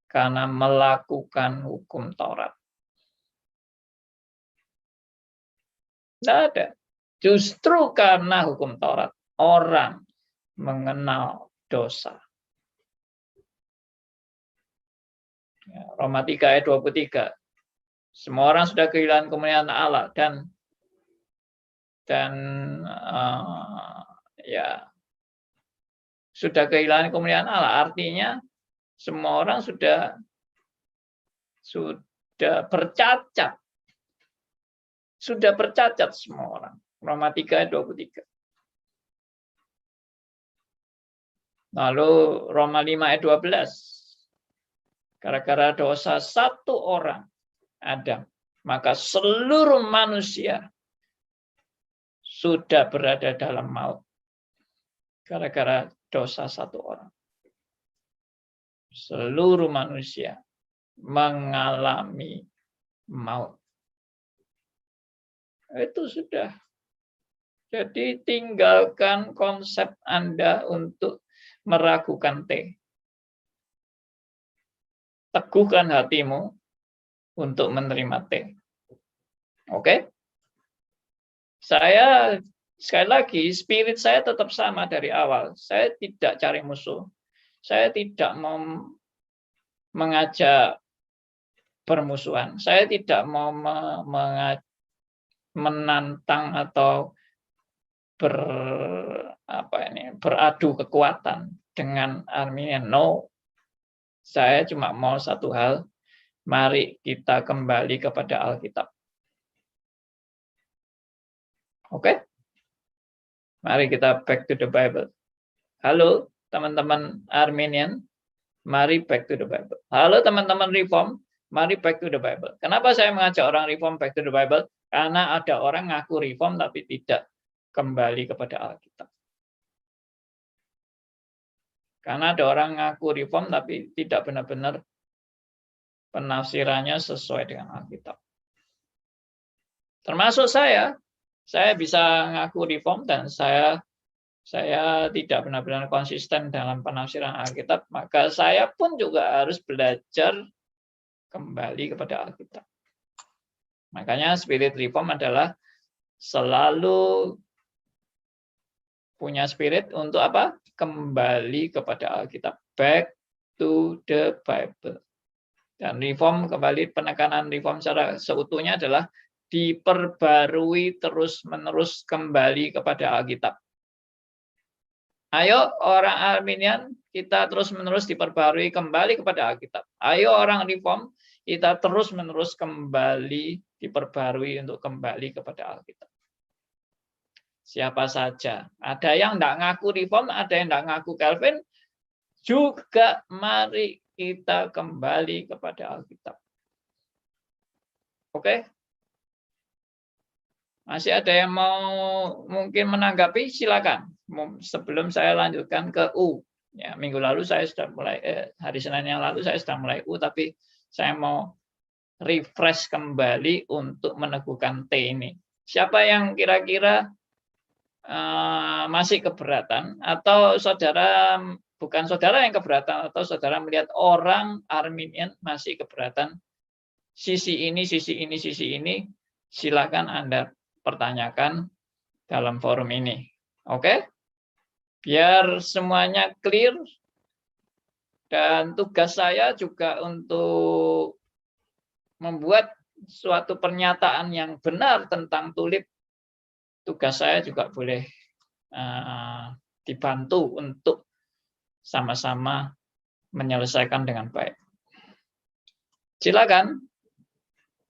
karena melakukan hukum Taurat. Tidak ada. Justru karena hukum Taurat, orang mengenal dosa. Roma 3 ayat 23. Semua orang sudah kehilangan kemuliaan Allah dan ya sudah kehilangan kemuliaan Allah. Artinya semua orang sudah bercacat. Sudah bercacat semua orang. Roma 3 ayat 23. Lalu Roma 5 ayat 12. Gara-gara dosa satu orang, Adam, maka seluruh manusia sudah berada dalam maut. Gara-gara dosa satu orang. Seluruh manusia mengalami maut. Itu sudah. Jadi tinggalkan konsep Anda untuk meragukan T. Teguhkan hatimu untuk menerima T. Oke? Saya sekali lagi, spirit saya tetap sama dari awal. Saya tidak cari musuh. Saya tidak mau mengajak permusuhan. Saya tidak mau menantang atau beradu kekuatan dengan Arminian. No. Saya cuma mau satu hal, mari kita kembali kepada Alkitab. Oke? Mari kita back to the Bible. Halo teman-teman Arminian, mari back to the Bible. Halo teman-teman Reform, mari back to the Bible. Kenapa saya mengajak orang Reform back to the Bible? Karena ada orang ngaku Reform tapi tidak kembali kepada Alkitab. Karena ada orang ngaku Reform tapi tidak benar-benar penafsirannya sesuai dengan Alkitab. Termasuk saya bisa ngaku Reform dan saya tidak benar-benar konsisten dalam penafsiran Alkitab, maka saya pun juga harus belajar kembali kepada Alkitab. Makanya spirit Reform adalah selalu punya spirit untuk apa? Kembali kepada Alkitab. Back to the Bible. Dan Reform, kembali penekanan Reform secara seutuhnya adalah diperbarui terus-menerus kembali kepada Alkitab. Ayo orang Arminian, kita terus-menerus diperbarui kembali kepada Alkitab. Ayo orang Reform, kita terus-menerus kembali diperbarui untuk kembali kepada Alkitab. Siapa saja. Ada yang tidak ngaku Reform, ada yang tidak ngaku Calvin, juga mari kita kembali kepada Alkitab. Oke? Masih ada yang mau mungkin menanggapi? Silakan. Sebelum saya lanjutkan ke U. Ya, minggu lalu saya sudah mulai, hari Senin yang lalu saya sudah mulai U, tapi saya mau refresh kembali untuk meneguhkan T ini. Siapa yang kira-kira masih keberatan, atau saudara, bukan saudara yang keberatan, atau saudara melihat orang Arminian masih keberatan sisi ini, silakan Anda pertanyakan dalam forum ini. Oke? Biar semuanya clear, dan tugas saya juga untuk membuat suatu pernyataan yang benar tentang tulip. Tugas saya juga boleh dibantu untuk sama-sama menyelesaikan dengan baik. Silakan.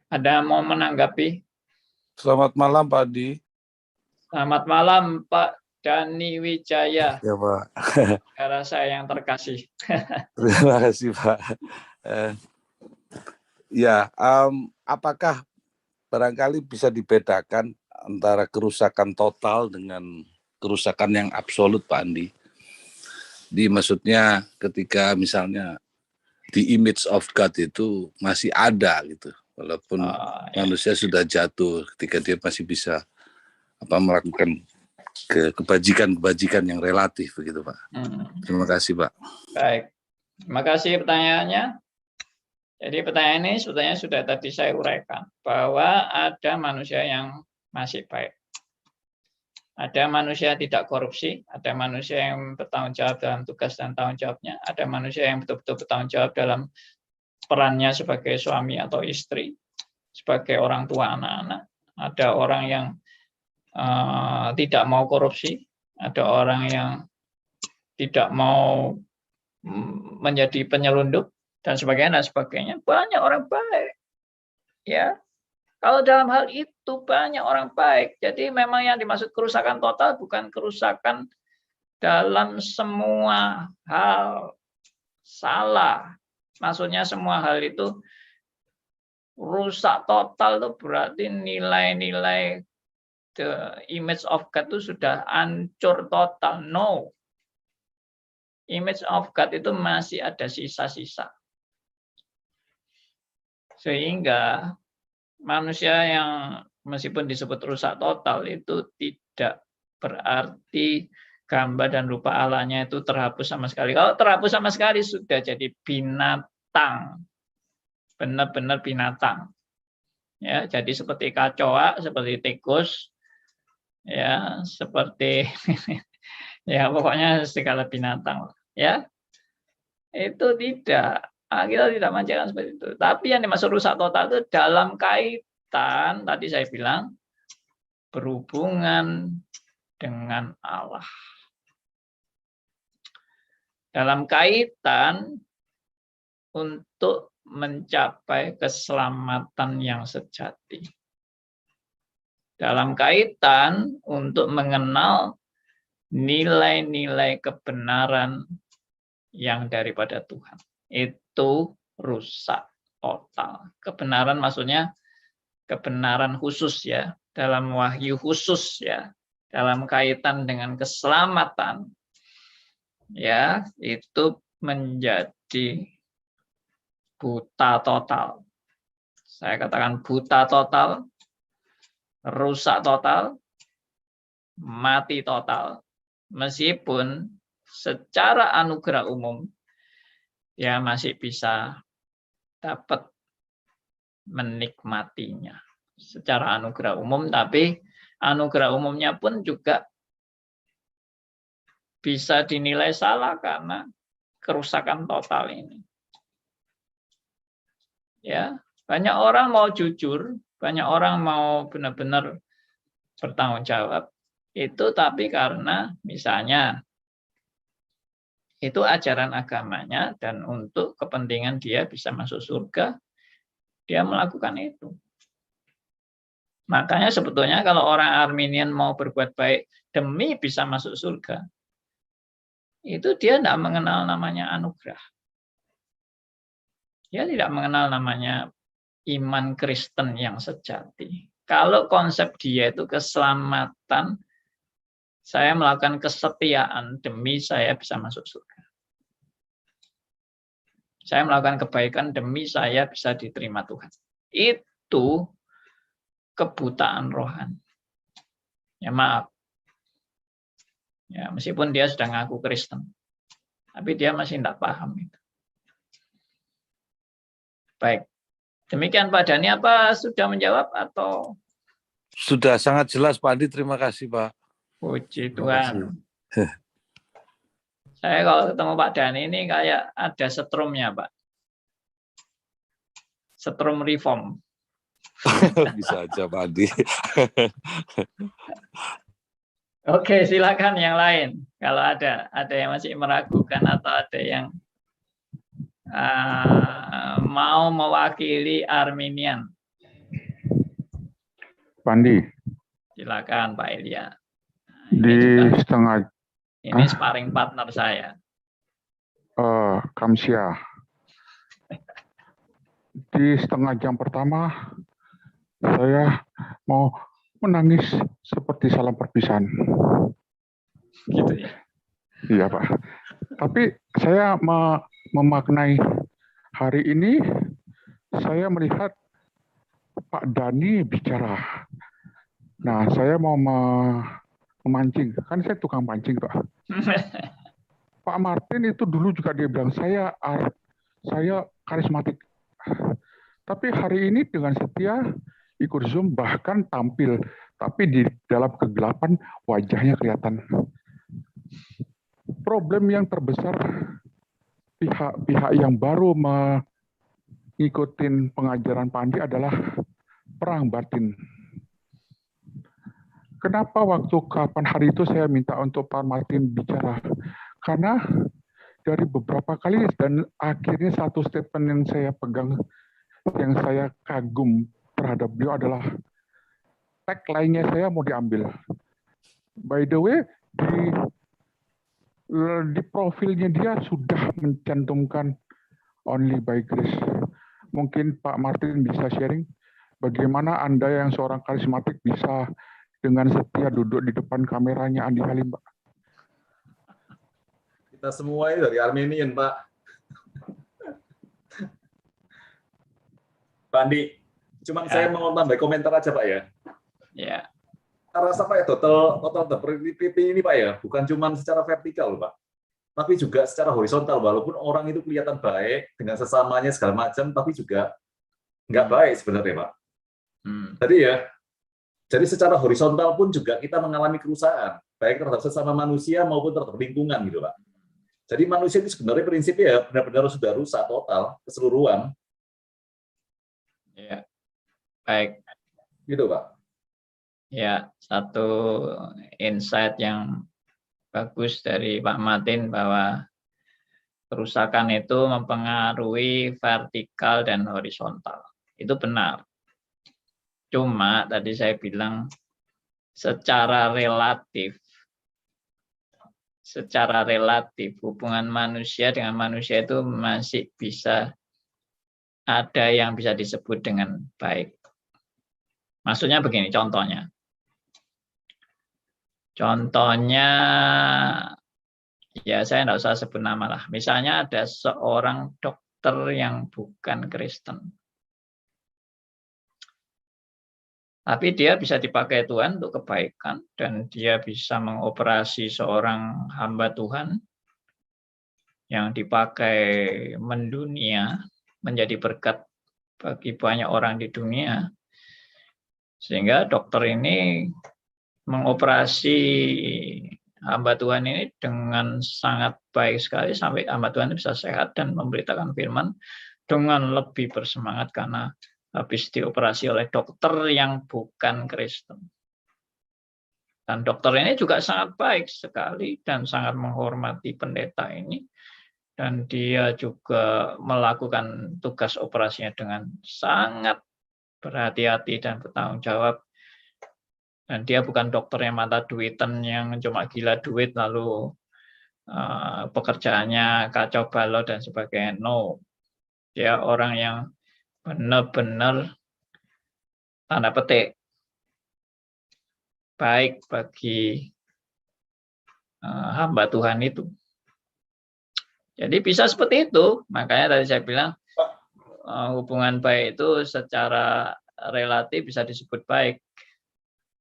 Ada mau menanggapi? Selamat malam Pak Adi. Selamat malam Pak Dani Wijaya. Ya Pak. Saudara saya yang terkasih. Terima kasih Pak. Apakah barangkali bisa dibedakan antara kerusakan total dengan kerusakan yang absolut Pak Andi? Maksudnya ketika misalnya the image of God itu masih ada gitu, walaupun manusia sudah jatuh, ketika dia masih bisa melakukan kebajikan yang relatif begitu Pak. Terima kasih Pak. Baik, terima kasih pertanyaannya. Jadi pertanyaan ini sebetulnya sudah tadi saya uraikan, bahwa ada manusia yang masih baik. Ada manusia tidak korupsi, ada manusia yang bertanggung jawab dalam tugas dan tanggung jawabnya, ada manusia yang betul-betul bertanggung jawab dalam perannya sebagai suami atau istri, sebagai orang tua anak-anak. Ada orang yang tidak mau korupsi, ada orang yang tidak mau menjadi penyelundup dan sebagainya dan sebagainya. Banyak orang baik, ya. Kalau dalam hal itu banyak orang baik. Jadi memang yang dimaksud kerusakan total bukan kerusakan dalam semua hal salah. Maksudnya semua hal itu rusak total itu berarti nilai-nilai the image of God itu sudah hancur total. No. Image of God itu masih ada sisa-sisa. Sehingga manusia yang meskipun disebut rusak total itu tidak berarti gambar dan rupa Allahnya itu terhapus sama sekali. Kalau terhapus sama sekali sudah jadi binatang. Benar-benar binatang. Ya, jadi seperti kecoa, seperti tikus, ya, seperti ya pokoknya segala binatang, ya. Itu tidak. Kita tidak mengajarkan seperti itu. Tapi yang dimaksud rusak total itu dalam kaitan, tadi saya bilang, berhubungan dengan Allah. Dalam kaitan untuk mencapai keselamatan yang sejati. Dalam kaitan untuk mengenal nilai-nilai kebenaran yang daripada Tuhan. Itu rusak total. Kebenaran maksudnya kebenaran khusus ya, dalam wahyu khusus ya, dalam kaitan dengan keselamatan ya, itu menjadi buta total. Saya katakan buta total, rusak total, mati total. Meskipun secara anugerah umum ya masih bisa dapat menikmatinya secara anugerah umum, tapi anugerah umumnya pun juga bisa dinilai salah karena kerusakan total ini. Ya, banyak orang mau jujur, banyak orang mau benar-benar bertanggung jawab itu, tapi karena misalnya itu ajaran agamanya dan untuk kepentingan dia bisa masuk surga, dia melakukan itu. Makanya sebetulnya kalau orang Arminian mau berbuat baik demi bisa masuk surga, itu dia tidak mengenal namanya anugerah. Dia tidak mengenal namanya iman Kristen yang sejati. Kalau konsep dia itu keselamatan, saya melakukan kesetiaan demi saya bisa masuk surga. Saya melakukan kebaikan demi saya bisa diterima Tuhan. Itu kebutaan rohani. Ya maaf. Ya, meskipun dia sudah ngaku Kristen. Tapi dia masih tidak paham itu. Baik. Demikian Pak Dhani, apa sudah menjawab atau? Sudah sangat jelas Pak Andi, terima kasih Pak. Puji Tuhan. Saya kalau ketemu Pak Dhani ini kayak ada setrumnya Pak. Setrum reform. Bisa aja Pak Andi. Oke, silakan yang lain. Kalau ada yang masih meragukan atau ada yang mau mewakili Arminian. Pak Andi. Silakan Pak Elia. Ini sparring partner saya. Kamsia. Di setengah jam pertama saya mau menangis seperti salam perpisahan. Gitu ya. Iya Pak. Tapi saya memaknai hari ini, saya melihat Pak Dhani bicara. Nah, saya mau memancing. Kan saya tukang pancing, Pak. Pak Martin itu dulu juga dia bilang, saya karismatik. Tapi hari ini dengan setia ikut Zoom, bahkan tampil tapi di dalam kegelapan wajahnya kelihatan. Problem yang terbesar pihak-pihak yang baru mengikuti pengajaran Pak Andi adalah perang batin. Kenapa waktu kapan hari itu saya minta untuk Pak Martin bicara? Karena dari beberapa kali dan akhirnya satu statement yang saya pegang, yang saya kagum terhadap beliau adalah tagline-nya saya mau diambil. By the way, di profilnya dia sudah mencantumkan only by grace. Mungkin Pak Martin bisa sharing bagaimana Anda yang seorang karismatik bisa dengan setia duduk di depan kameranya Andi Halim, Pak. Kita semua ini dari Armenian, Pak. Pak Andi, cuma saya mau tambah komentar aja, Pak ya. Ya. Saya rasa Pak ya, total PP ini Pak ya, bukan cuma secara vertikal, Pak, tapi juga secara horizontal. Walaupun orang itu kelihatan baik dengan sesamanya segala macam, tapi juga nggak baik sebenarnya, Pak. Jadi secara horizontal pun juga kita mengalami kerusakan, baik terhadap sesama manusia maupun terhadap lingkungan, gitu, Pak. Jadi manusia itu sebenarnya prinsipnya ya benar-benar sudah rusak total, keseluruhan. Ya, baik. Gitu, Pak. Ya, satu insight yang bagus dari Pak Martin bahwa kerusakan itu mempengaruhi vertikal dan horizontal. Itu benar. Cuma tadi saya bilang secara relatif hubungan manusia dengan manusia itu masih bisa ada yang bisa disebut dengan baik. Maksudnya begini, contohnya ya saya tidak usah sebut nama lah. Misalnya ada seorang dokter yang bukan Kristen. Tapi dia bisa dipakai Tuhan untuk kebaikan, dan dia bisa mengoperasi seorang hamba Tuhan yang dipakai mendunia, menjadi berkat bagi banyak orang di dunia. Sehingga dokter ini mengoperasi hamba Tuhan ini dengan sangat baik sekali, sampai hamba Tuhan bisa sehat dan memberitakan firman dengan lebih bersemangat karena habis dioperasi oleh dokter yang bukan Kristen. Dan dokter ini juga sangat baik sekali dan sangat menghormati pendeta ini. Dan dia juga melakukan tugas operasinya dengan sangat berhati-hati dan bertanggung jawab. Dan dia bukan dokter yang mata duitan yang cuma gila duit lalu pekerjaannya kacau balau dan sebagainya. No, dia orang yang benar-benar tanda petik baik bagi hamba Tuhan itu. Jadi bisa seperti itu. Makanya tadi saya bilang hubungan baik itu secara relatif bisa disebut baik.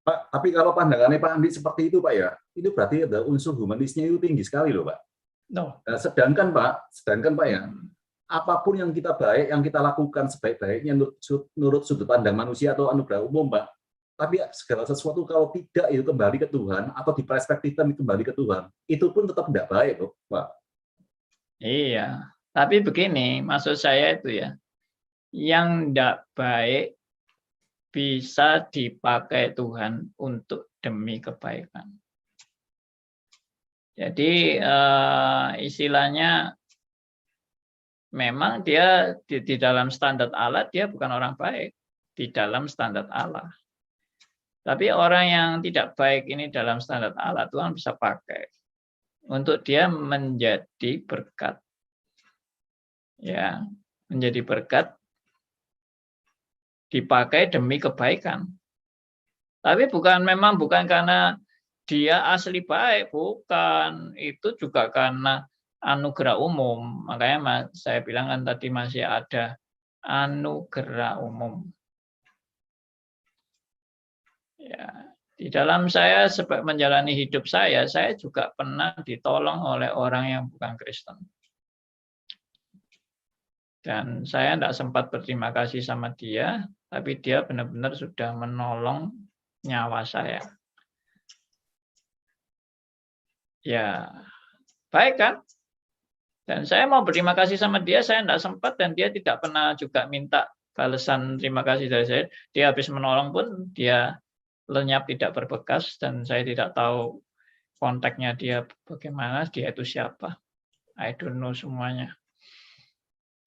Pak, tapi kalau pandangannya Pak Andi seperti itu, Pak ya, itu berarti ada unsur humanisnya itu tinggi sekali loh, Pak. No. Nah, sedangkan Pak ya, apapun yang kita baik, yang kita lakukan sebaik-baiknya menurut sudut pandang manusia atau anugerah umum, Pak. Tapi segala sesuatu kalau tidak itu kembali ke Tuhan atau diperspektifkan kembali ke Tuhan, itu pun tetap tidak baik, loh, Pak. Iya, tapi begini, maksud saya itu ya, yang tidak baik bisa dipakai Tuhan untuk demi kebaikan. Jadi istilahnya memang dia di dalam standar Allah dia bukan orang baik di dalam standar Allah. Tapi orang yang tidak baik ini dalam standar Allah Tuhan bisa pakai untuk dia menjadi berkat. Ya, menjadi berkat dipakai demi kebaikan. Tapi bukan karena dia asli baik, bukan. Itu juga karena anugerah umum. Makanya saya bilang kan tadi masih ada anugerah umum. Ya, di dalam saya menjalani hidup saya juga pernah ditolong oleh orang yang bukan Kristen. Dan saya tidak sempat berterima kasih sama dia, tapi dia benar-benar sudah menolong nyawa saya. Ya, baik kan? Dan saya mau berterima kasih sama dia, saya tidak sempat dan dia tidak pernah juga minta balasan terima kasih dari saya. Dia habis menolong pun dia lenyap tidak berbekas dan saya tidak tahu kontaknya dia bagaimana, dia itu siapa. I don't know semuanya.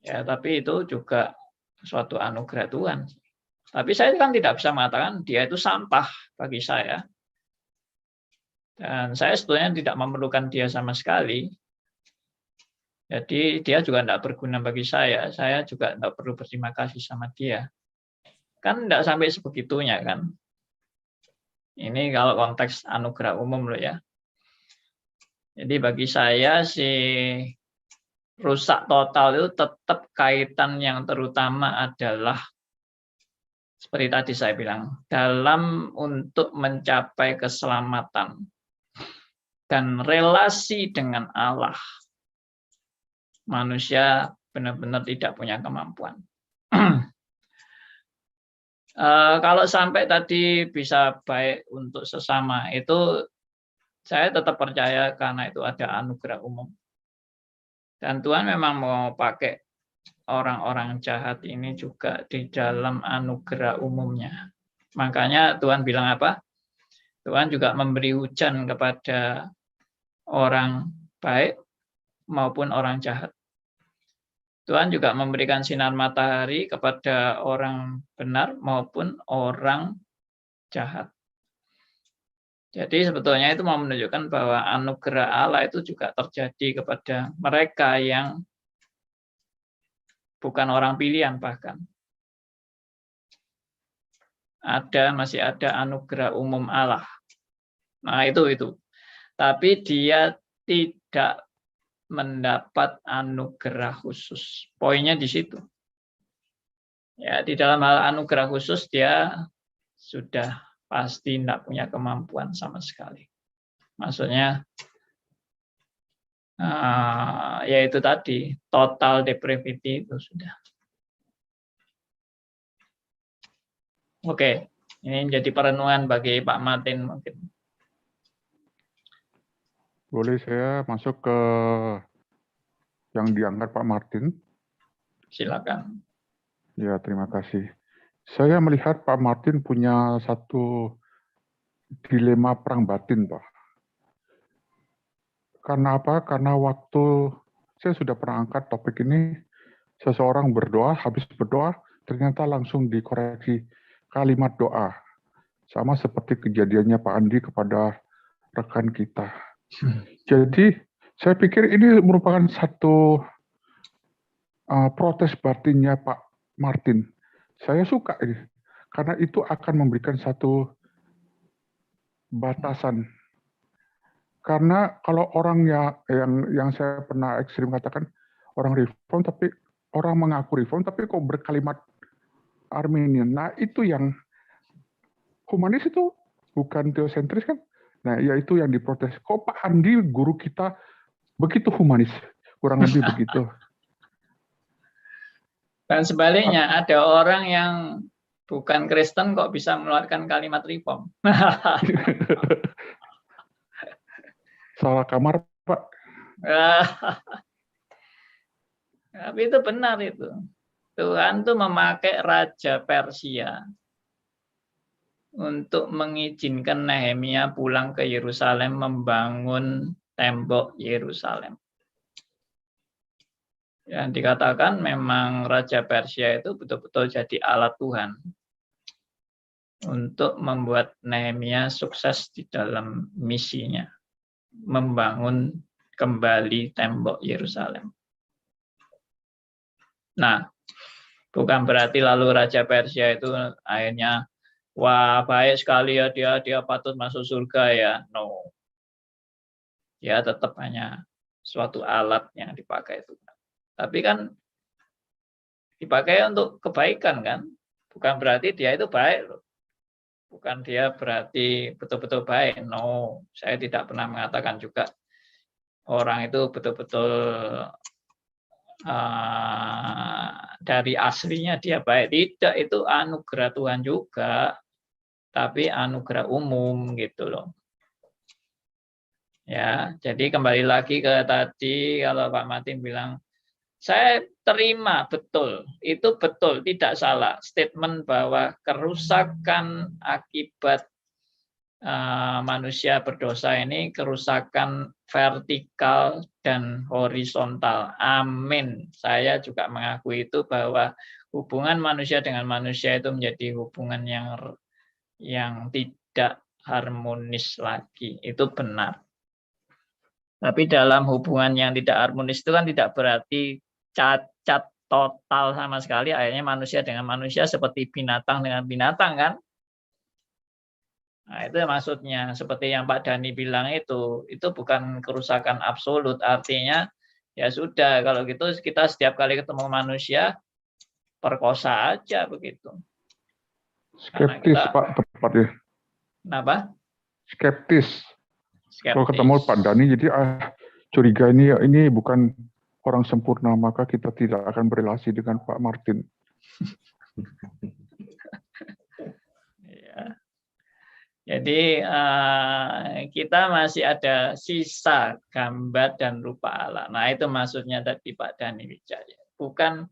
Ya, tapi itu juga suatu anugerah Tuhan. Tapi saya kan tidak bisa mengatakan dia itu sampah bagi saya. Dan saya sebetulnya tidak memerlukan dia sama sekali. Jadi dia juga tidak berguna bagi saya juga tidak perlu berterima kasih sama dia. Kan tidak sampai sebegitunya kan. Ini kalau konteks anugerah umum loh ya. Jadi bagi saya si rusak total itu tetap kaitan yang terutama adalah seperti tadi saya bilang, dalam untuk mencapai keselamatan dan relasi dengan Allah. Manusia benar-benar tidak punya kemampuan. Kalau sampai tadi bisa baik untuk sesama, itu saya tetap percaya karena itu ada anugerah umum. Dan Tuhan memang mau pakai orang-orang jahat ini juga di dalam anugerah umumnya. Makanya Tuhan bilang apa? Tuhan juga memberi hujan kepada orang baik maupun orang jahat. Tuhan juga memberikan sinar matahari kepada orang benar maupun orang jahat. Jadi sebetulnya itu mau menunjukkan bahwa anugerah Allah itu juga terjadi kepada mereka yang bukan orang pilihan bahkan. Masih ada anugerah umum Allah. Nah itu. Tapi dia tidak mendapat anugerah khusus. Poinnya di situ. Ya, di dalam hal anugerah khusus dia sudah pasti tidak punya kemampuan sama sekali. Maksudnya yaitu tadi total depravity itu sudah. Oke, ini menjadi perenungan bagi Pak Martin mungkin. Boleh saya masuk ke yang diangkat Pak Martin? Silakan. Ya, terima kasih. Saya melihat Pak Martin punya satu dilema perang batin, Pak. Karena apa? Karena waktu saya sudah pernah angkat topik ini, seseorang berdoa, habis berdoa, ternyata langsung dikoreksi kalimat doa. Sama seperti kejadiannya Pak Andi kepada rekan kita. Jadi, saya pikir ini merupakan satu protes batinnya Pak Martin. Saya suka ini, karena itu akan memberikan satu batasan. Karena kalau orang yang saya pernah ekstrim katakan, orang reform, tapi orang mengaku reform, tapi kok berkalimat Arminian. Nah, itu yang humanis itu bukan teosentris kan? Nah, ya itu yang diprotes. Kok Pak Andi, guru kita, begitu humanis? Kurang lebih begitu. Dan sebaliknya, ada orang yang bukan Kristen kok bisa mengeluarkan kalimat reform. Salah kamar, Pak. Tapi itu benar itu. Tuhan tuh memakai Raja Persia untuk mengizinkan Nehemia pulang ke Yerusalem membangun tembok Yerusalem. Yang dikatakan memang Raja Persia itu betul-betul jadi alat Tuhan untuk membuat Nehemia sukses di dalam misinya, membangun kembali tembok Yerusalem. Nah, bukan berarti lalu Raja Persia itu akhirnya wah, baik sekali ya dia patut masuk surga ya. No. Ya tetap hanya suatu alat yang dipakai itu. Tapi kan dipakai untuk kebaikan kan? Bukan berarti dia itu baik loh. Bukan dia berarti betul-betul baik. No, saya tidak pernah mengatakan juga orang itu betul-betul dari aslinya dia baik. Tidak, itu anugerah Tuhan juga. tapi anugerah umum gitu loh. Ya, jadi kembali lagi ke tadi kalau Pak Martin bilang, saya terima betul, itu betul, tidak salah. Statement bahwa kerusakan akibat manusia berdosa ini kerusakan vertikal dan horizontal. Amin. Saya juga mengakui itu bahwa hubungan manusia dengan manusia itu menjadi hubungan yang tidak harmonis lagi. Itu benar. Tapi dalam hubungan yang tidak harmonis itu kan tidak berarti cacat total sama sekali. Akhirnya manusia dengan manusia seperti binatang dengan binatang kan. Nah, itu maksudnya. Seperti yang Pak Dhani bilang itu bukan kerusakan absolut. Artinya ya sudah, kalau gitu kita setiap kali ketemu manusia, perkosa aja begitu. Skeptis Pak, tepat ya. Kenapa? Skeptis. Kalau ketemu Pak Dhani, jadi curiga ini bukan orang sempurna, maka kita tidak akan berrelasi dengan Pak Martin. Ya. Jadi kita masih ada sisa gambar dan rupa Allah. Nah itu maksudnya tadi Pak Dhani Wijaya. Bukan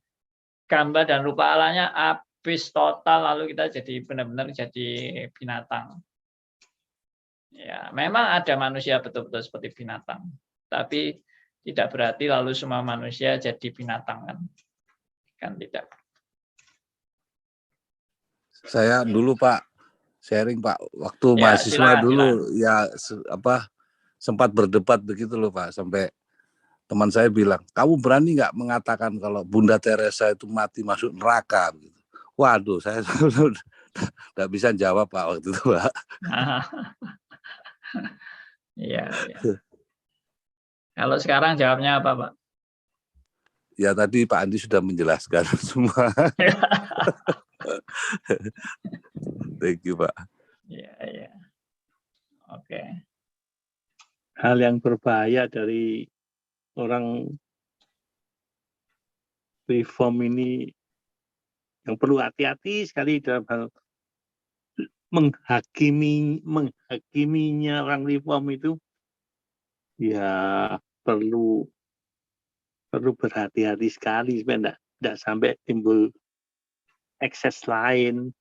gambar dan rupa Allahnya habis total lalu kita jadi benar-benar jadi binatang. Ya, memang ada manusia betul-betul seperti binatang, tapi tidak berarti lalu semua manusia jadi binatang kan tidak. Saya dulu Pak sharing Pak, waktu Ya, mahasiswa dulu silakan. ya sempat berdebat begitu loh Pak, sampai teman saya bilang, kamu berani nggak mengatakan kalau Bunda Teresa itu mati masuk neraka? Waduh, saya nggak bisa jawab Pak waktu itu Pak. Iya, ya. Kalau sekarang jawabnya apa, Pak? Ya tadi Pak Andi sudah menjelaskan semua. Thank you Pak. Iya, iya. Oke. Hal yang berbahaya dari orang reform ini yang perlu hati-hati sekali dalam hal menghakiminya orang reform itu, ya perlu berhati-hati sekali supaya tidak sampai timbul ekses lain.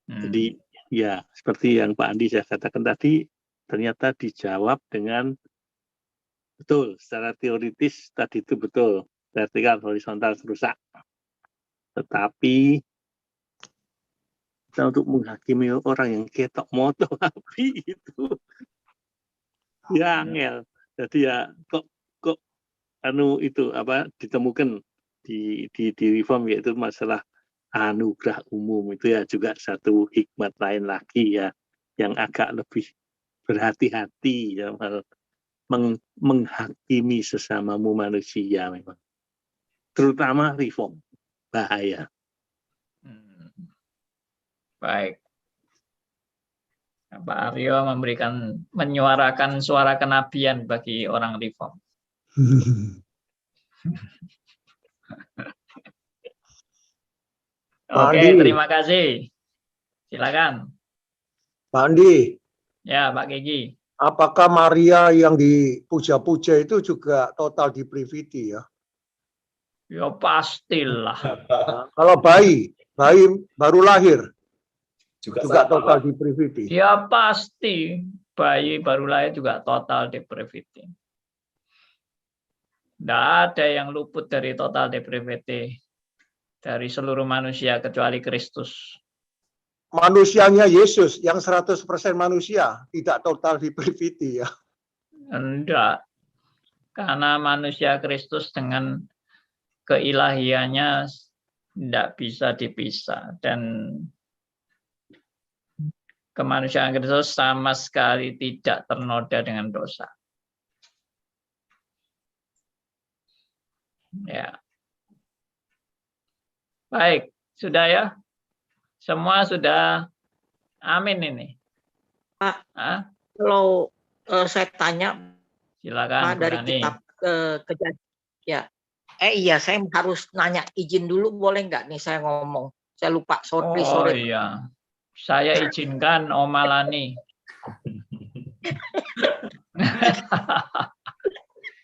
Jadi ya seperti yang Pak Andi saya katakan tadi, ternyata dijawab dengan betul secara teoritis tadi itu betul, vertikal horizontal rusak. Tetapi untuk menghakimi orang yang ketok moto api itu ya angel. Jadi ya kok itu ditemukan di reform, yaitu masalah anugerah umum, itu ya juga satu hikmat lain lagi ya yang agak lebih berhati-hati dalam hal menghakimi sesamamu manusia, memang terutama reform bahaya. Baik. Pak Aryo menyuarakan suara kenabian bagi orang reform. Oke, terima kasih. Silakan. Pak Andi. Ya, Pak Gigi. Apakah Maria yang dipuja-puja itu juga total depravity ya? Ya pastilah. Kalau bayi baru lahir juga total depravity. Ya pasti, bayi baru lahir juga total depravity. Tidak ada yang luput dari total depravity dari seluruh manusia kecuali Kristus. Manusianya Yesus yang 100% manusia tidak total depravity ya? Enggak. Karena manusia Kristus dengan keilahiannya tidak bisa dipisah, dan kemanusiaan Kristus sama sekali tidak ternoda dengan dosa. Ya. Baik, sudah ya? Semua sudah amin ini. Pak, kalau saya tanya, silakan Pak, dari kitab Kejadian. Ya. Iya, saya harus nanya izin dulu, boleh nggak nih saya ngomong? Saya lupa, sorry. Oh iya, saya izinkan Om Malani.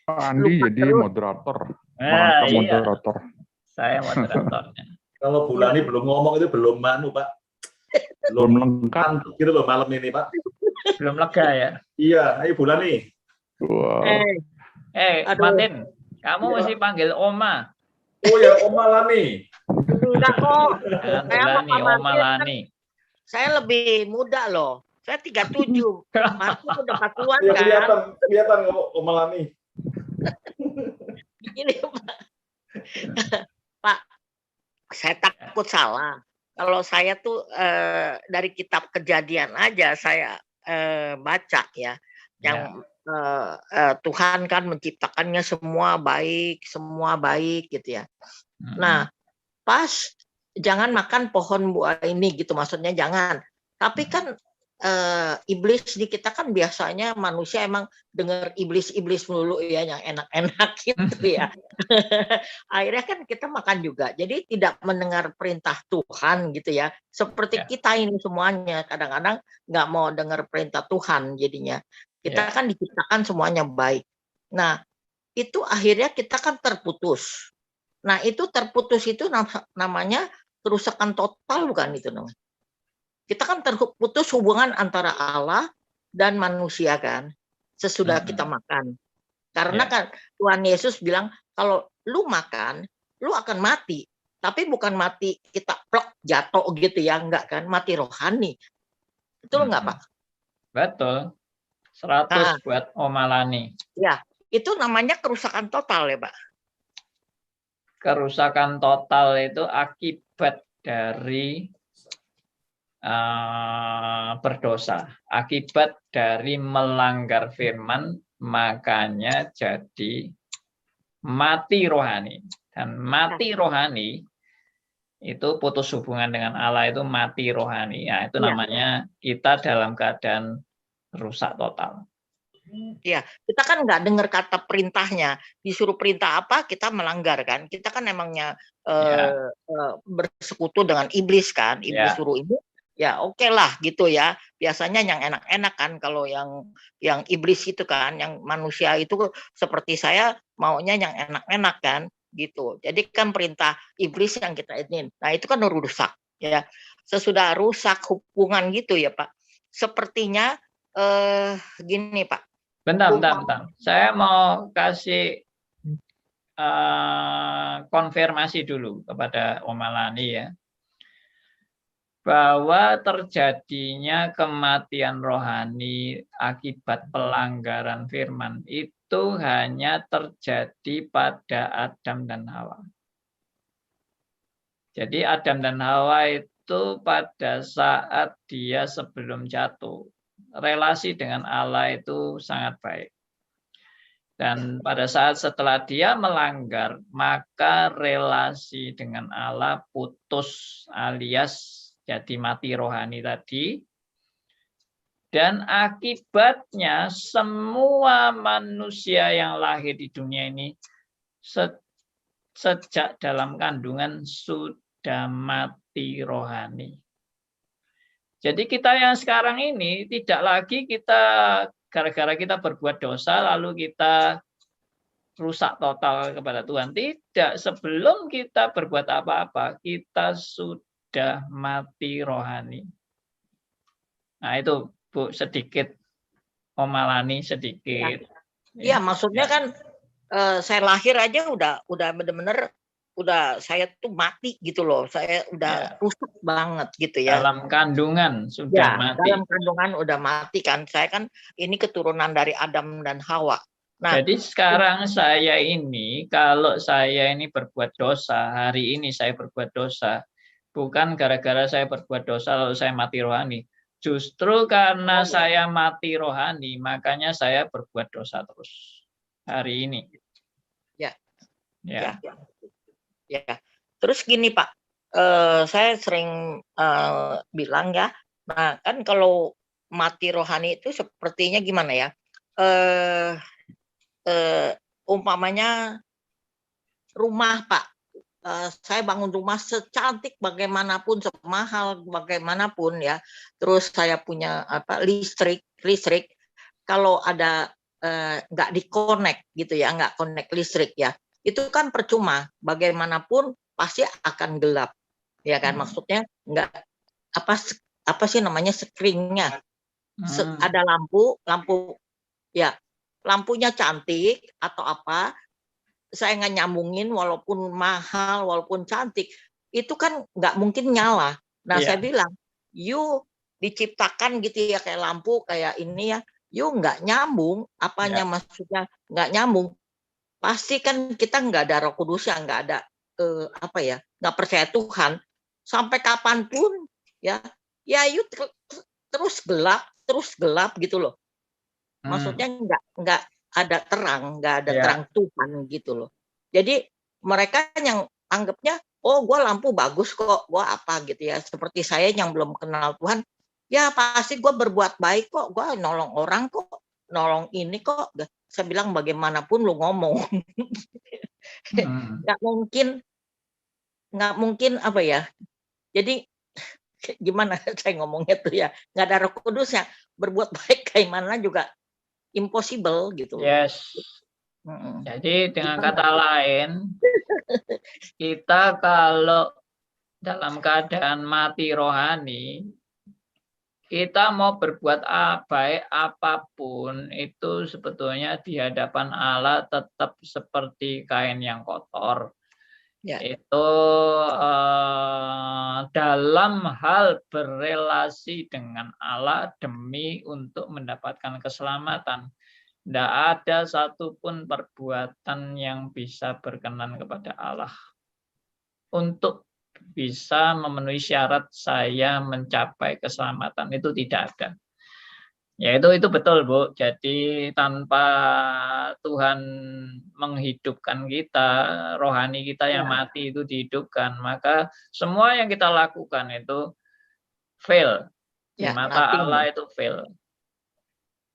Pak Andi jadi moderator. Iya. Moderator. Saya moderatornya. Kalau Bulani belum ngomong itu belum Pak. Belum lengkap gitu loh malam ini, Pak. Belum lega ya? Iya, ayo Bulani. Wow. Martin, kamu mesti panggil Oma. Oh ya, Om Malani. Enggak kok. Om Malani. Saya lebih muda loh. Saya 37. Martin udah 40-an Ya, kan? kelihatan Om Malani. Ini Pak, saya takut salah. Kalau saya tuh dari kitab Kejadian aja saya baca ya, yang Tuhan kan menciptakannya semua baik gitu ya. Nah, pas jangan makan pohon buah ini gitu, maksudnya jangan. Tapi kan iblis di kita kan biasanya manusia emang dengar iblis melulu ya, yang enak-enak gitu ya. Akhirnya kan kita makan juga. Jadi tidak mendengar perintah Tuhan gitu ya. Seperti kita ini semuanya kadang-kadang nggak mau dengar perintah Tuhan jadinya. Kita kan diciptakan semuanya baik. Nah, itu akhirnya kita kan terputus. Nah, itu terputus itu namanya kerusakan total, bukan itu namanya? Kita kan terputus hubungan antara Allah dan manusia kan, sesudah kita makan. Karena kan Tuhan Yesus bilang, kalau lu makan, lu akan mati. Tapi bukan mati kita plok jatuh gitu ya, enggak kan, mati rohani. Betul enggak, Pak? Betul. 100 buat Om Malani. Ya, itu namanya kerusakan total ya, Pak. Kerusakan total itu akibat dari berdosa, akibat dari melanggar firman, makanya jadi mati rohani. Dan mati rohani itu putus hubungan dengan Allah, itu mati rohani. Ya, itu namanya kita dalam keadaan rusak total. Ya, kita kan nggak dengar kata perintahnya, disuruh perintah apa kita melanggar kan. Kita kan emangnya bersekutu dengan iblis kan, iblis suruh ini. Ya oke lah gitu ya. Biasanya yang enak-enak kan, kalau yang iblis itu kan, yang manusia itu seperti saya maunya yang enak-enak kan gitu. Jadi kan perintah iblis yang kita ingin. Nah, itu kan rusak ya. Sesudah rusak hubungan gitu ya, Pak. Sepertinya gini, Pak. Bentar. Saya mau kasih konfirmasi dulu kepada Om Malani ya, bahwa terjadinya kematian rohani akibat pelanggaran firman itu hanya terjadi pada Adam dan Hawa. Jadi Adam dan Hawa itu pada saat dia sebelum jatuh, relasi dengan Allah itu sangat baik. Dan pada saat setelah dia melanggar, maka relasi dengan Allah putus alias jadi mati rohani tadi. Dan akibatnya semua manusia yang lahir di dunia ini sejak dalam kandungan sudah mati rohani. Jadi kita yang sekarang ini tidak lagi kita gara-gara kita berbuat dosa lalu kita rusak total kepada Tuhan. Tidak, sebelum kita berbuat apa-apa, kita sudah mati rohani. Nah itu Bu, sedikit Om Malani sedikit. Iya, maksudnya kan saya lahir aja udah benar-benar udah saya tuh mati gitu loh. Saya udah rusak banget gitu ya. Dalam kandungan sudah mati. Dalam kandungan udah mati kan. Saya kan ini keturunan dari Adam dan Hawa. Nah, jadi sekarang saya ini, kalau saya ini berbuat dosa, hari ini saya berbuat dosa, bukan gara-gara saya berbuat dosa lalu saya mati rohani. Justru karena saya mati rohani, makanya saya berbuat dosa terus hari ini. Ya. Terus gini Pak, saya sering bilang ya, nah kan kalau mati rohani itu sepertinya gimana ya? Umpamanya rumah Pak, saya bangun rumah secantik bagaimanapun, semahal bagaimanapun ya, terus saya punya listrik, kalau ada nggak di-connect gitu ya, nggak connect listrik ya, itu kan percuma. Bagaimanapun pasti akan gelap, ya kan? Maksudnya nggak apa sih namanya screen-nya, ada lampu ya, lampunya cantik atau apa, saya nggak nyambungin, walaupun mahal, walaupun cantik, itu kan nggak mungkin nyala. Nah, saya bilang, you diciptakan gitu ya, kayak lampu, kayak ini ya, you nggak nyambung, apanya maksudnya nggak nyambung, pasti kan kita nggak ada Roh Kudus, yang nggak ada nggak percaya Tuhan, sampai kapanpun ya you terus gelap gitu loh. Maksudnya nggak ada terang, nggak ada terang Tuhan gitu loh. Jadi mereka yang anggapnya, oh gue lampu bagus kok, gue apa gitu ya. Seperti saya yang belum kenal Tuhan, ya pasti gue berbuat baik kok, gue nolong orang kok, nolong ini kok. Saya bilang bagaimanapun lu ngomong, nggak mungkin apa ya. Jadi gimana saya ngomongnya tuh ya, nggak ada Roh Kudus ya, berbuat baik kayak mana juga impossible gitu. Yes. Jadi dengan kata lain, kita kalau dalam keadaan mati rohani, kita mau berbuat baik apapun itu sebetulnya di hadapan Allah tetap seperti kain yang kotor. Itu dalam hal berelasi dengan Allah demi untuk mendapatkan keselamatan. Tidak ada satupun perbuatan yang bisa berkenan kepada Allah untuk bisa memenuhi syarat saya mencapai keselamatan, itu tidak ada. Ya itu betul, Bu. Jadi tanpa Tuhan menghidupkan kita, rohani kita yang mati itu dihidupkan, maka semua yang kita lakukan itu fail. Di mata Allah itu fail.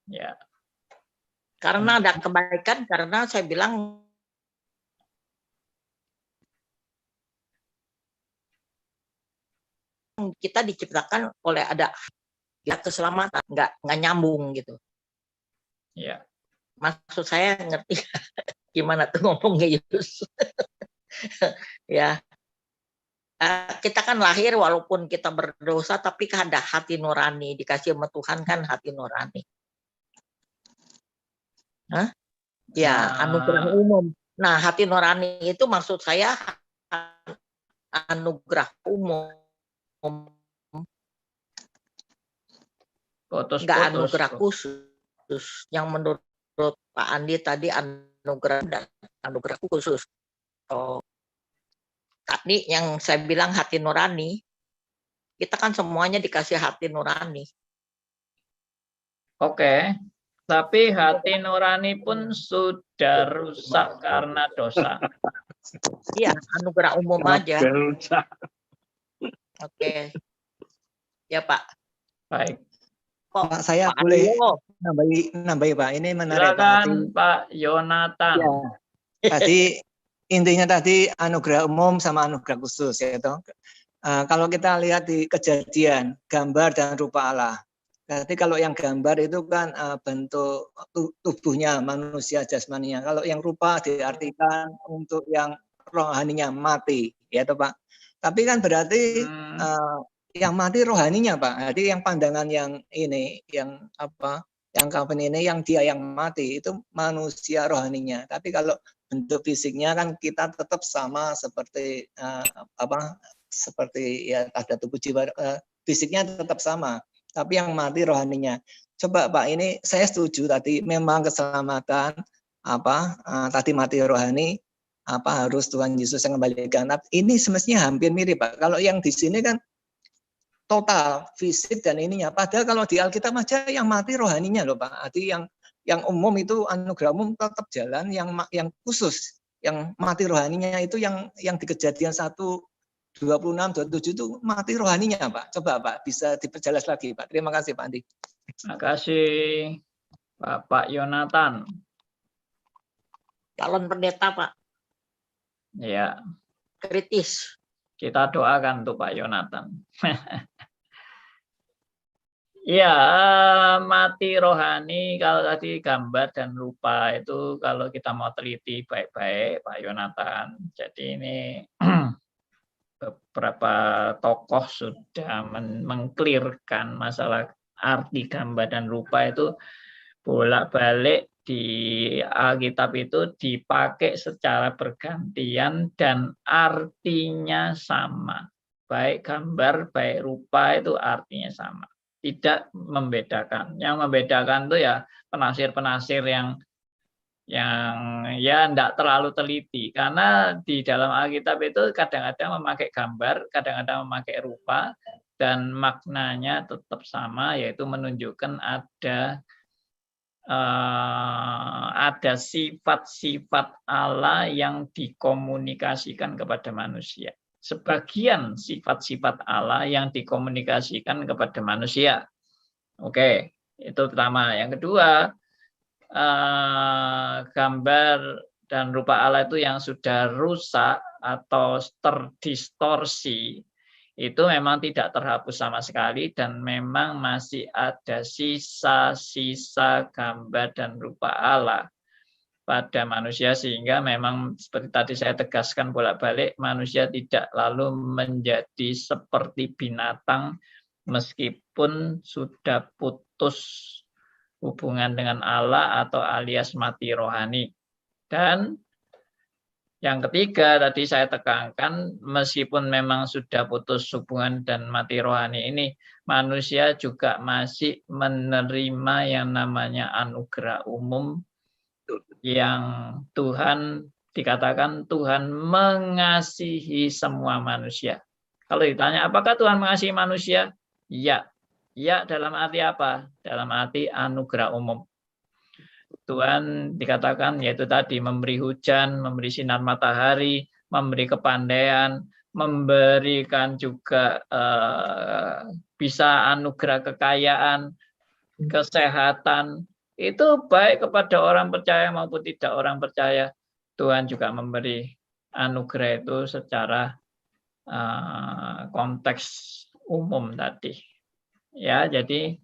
Ya. Karena ada kebaikan, karena saya bilang kita diciptakan oleh ada keselamatan, nggak nyambung gitu. Ya. Maksud saya ngerti gimana tuh ngomongnya Yesus. Ya. Kita kan lahir walaupun kita berdosa, tapi kan ada hati nurani, dikasih sama Tuhan kan hati nurani. Ya, anugerah umum. Nah, hati nurani itu maksud saya anugerah umum. Nggak anugerah khusus. Yang menurut Pak Andi tadi anugerah dan anugerah khusus. Tadi yang saya bilang hati nurani, kita kan semuanya dikasih hati nurani. Oke. Tapi hati nurani pun sudah rusak karena dosa. Iya, anugerah umum aja. Oke. Ya, Pak. Baik. Pak, saya boleh nambahi Pak. Ini menarik Silakan Pak Yonatan. Ya. Tadi intinya tadi anugerah umum sama anugerah khusus ya toh. Kalau kita lihat di Kejadian, gambar dan rupa Allah. Berarti kalau yang gambar itu kan bentuk tubuhnya manusia jasmaninya. Kalau yang rupa diartikan untuk yang rohaninya mati, ya toh Pak. Tapi kan berarti yang mati rohaninya Pak. Jadi yang pandangan yang ini, yang Calvin ini, yang dia yang mati itu manusia rohaninya. Tapi kalau bentuk fisiknya kan kita tetap sama seperti seperti ya ada tubuh jiwa, fisiknya tetap sama. Tapi yang mati rohaninya. Coba Pak, ini saya setuju tadi memang keselamatan tadi mati rohani harus Tuhan Yesus yang kembalikan. Ini semestinya hampir mirip Pak. Kalau yang di sini kan total fisik dan ininya. Padahal kalau di Alkitab aja yang mati rohaninya loh Pak. Arti yang umum itu anugerah umum tetap jalan, yang khusus yang mati rohaninya itu yang di Kejadian 1:26-27 itu mati rohaninya Pak. Coba Pak bisa diperjelas lagi Pak. Terima kasih Pak Andi. Terima kasih Bapak Yonatan. Calon pendeta Pak. Ya. kritis. Kita doakan untuk Pak Yonatan. Ya, mati rohani kalau tadi gambar dan rupa itu kalau kita mau teliti baik-baik Pak Yonatan. Jadi ini beberapa tokoh sudah mengklirkan masalah arti gambar dan rupa itu bolak-balik di Alkitab itu dipakai secara bergantian dan artinya sama. Baik gambar, baik rupa itu artinya sama. Tidak membedakan. Yang membedakan itu ya penafsir-penafsir yang ya tidak terlalu teliti. Karena di dalam Alkitab itu kadang-kadang memakai gambar, kadang-kadang memakai rupa, dan maknanya tetap sama, yaitu menunjukkan ada sifat-sifat Allah yang dikomunikasikan kepada manusia. Sebagian sifat-sifat Allah yang dikomunikasikan kepada manusia. Oke, itu pertama. Yang kedua, gambar dan rupa Allah itu yang sudah rusak atau terdistorsi, itu memang tidak terhapus sama sekali dan memang masih ada sisa-sisa gambar dan rupa Allah pada manusia, sehingga memang seperti tadi saya tegaskan bolak-balik, manusia tidak lalu menjadi seperti binatang meskipun sudah putus hubungan dengan Allah atau alias mati rohani. Dan yang ketiga tadi saya tekankan, meskipun memang sudah putus hubungan dan mati rohani ini, manusia juga masih menerima yang namanya anugerah umum, yang Tuhan dikatakan Tuhan mengasihi semua manusia. Kalau ditanya apakah Tuhan mengasihi manusia? Ya. Ya, dalam arti apa? Dalam arti anugerah umum. Tuhan dikatakan yaitu tadi memberi hujan, memberi sinar matahari, memberi kepandaian, memberikan juga bisa anugerah kekayaan, kesehatan. Itu baik kepada orang percaya maupun tidak orang percaya. Tuhan juga memberi anugerah itu secara konteks umum tadi. Ya, jadi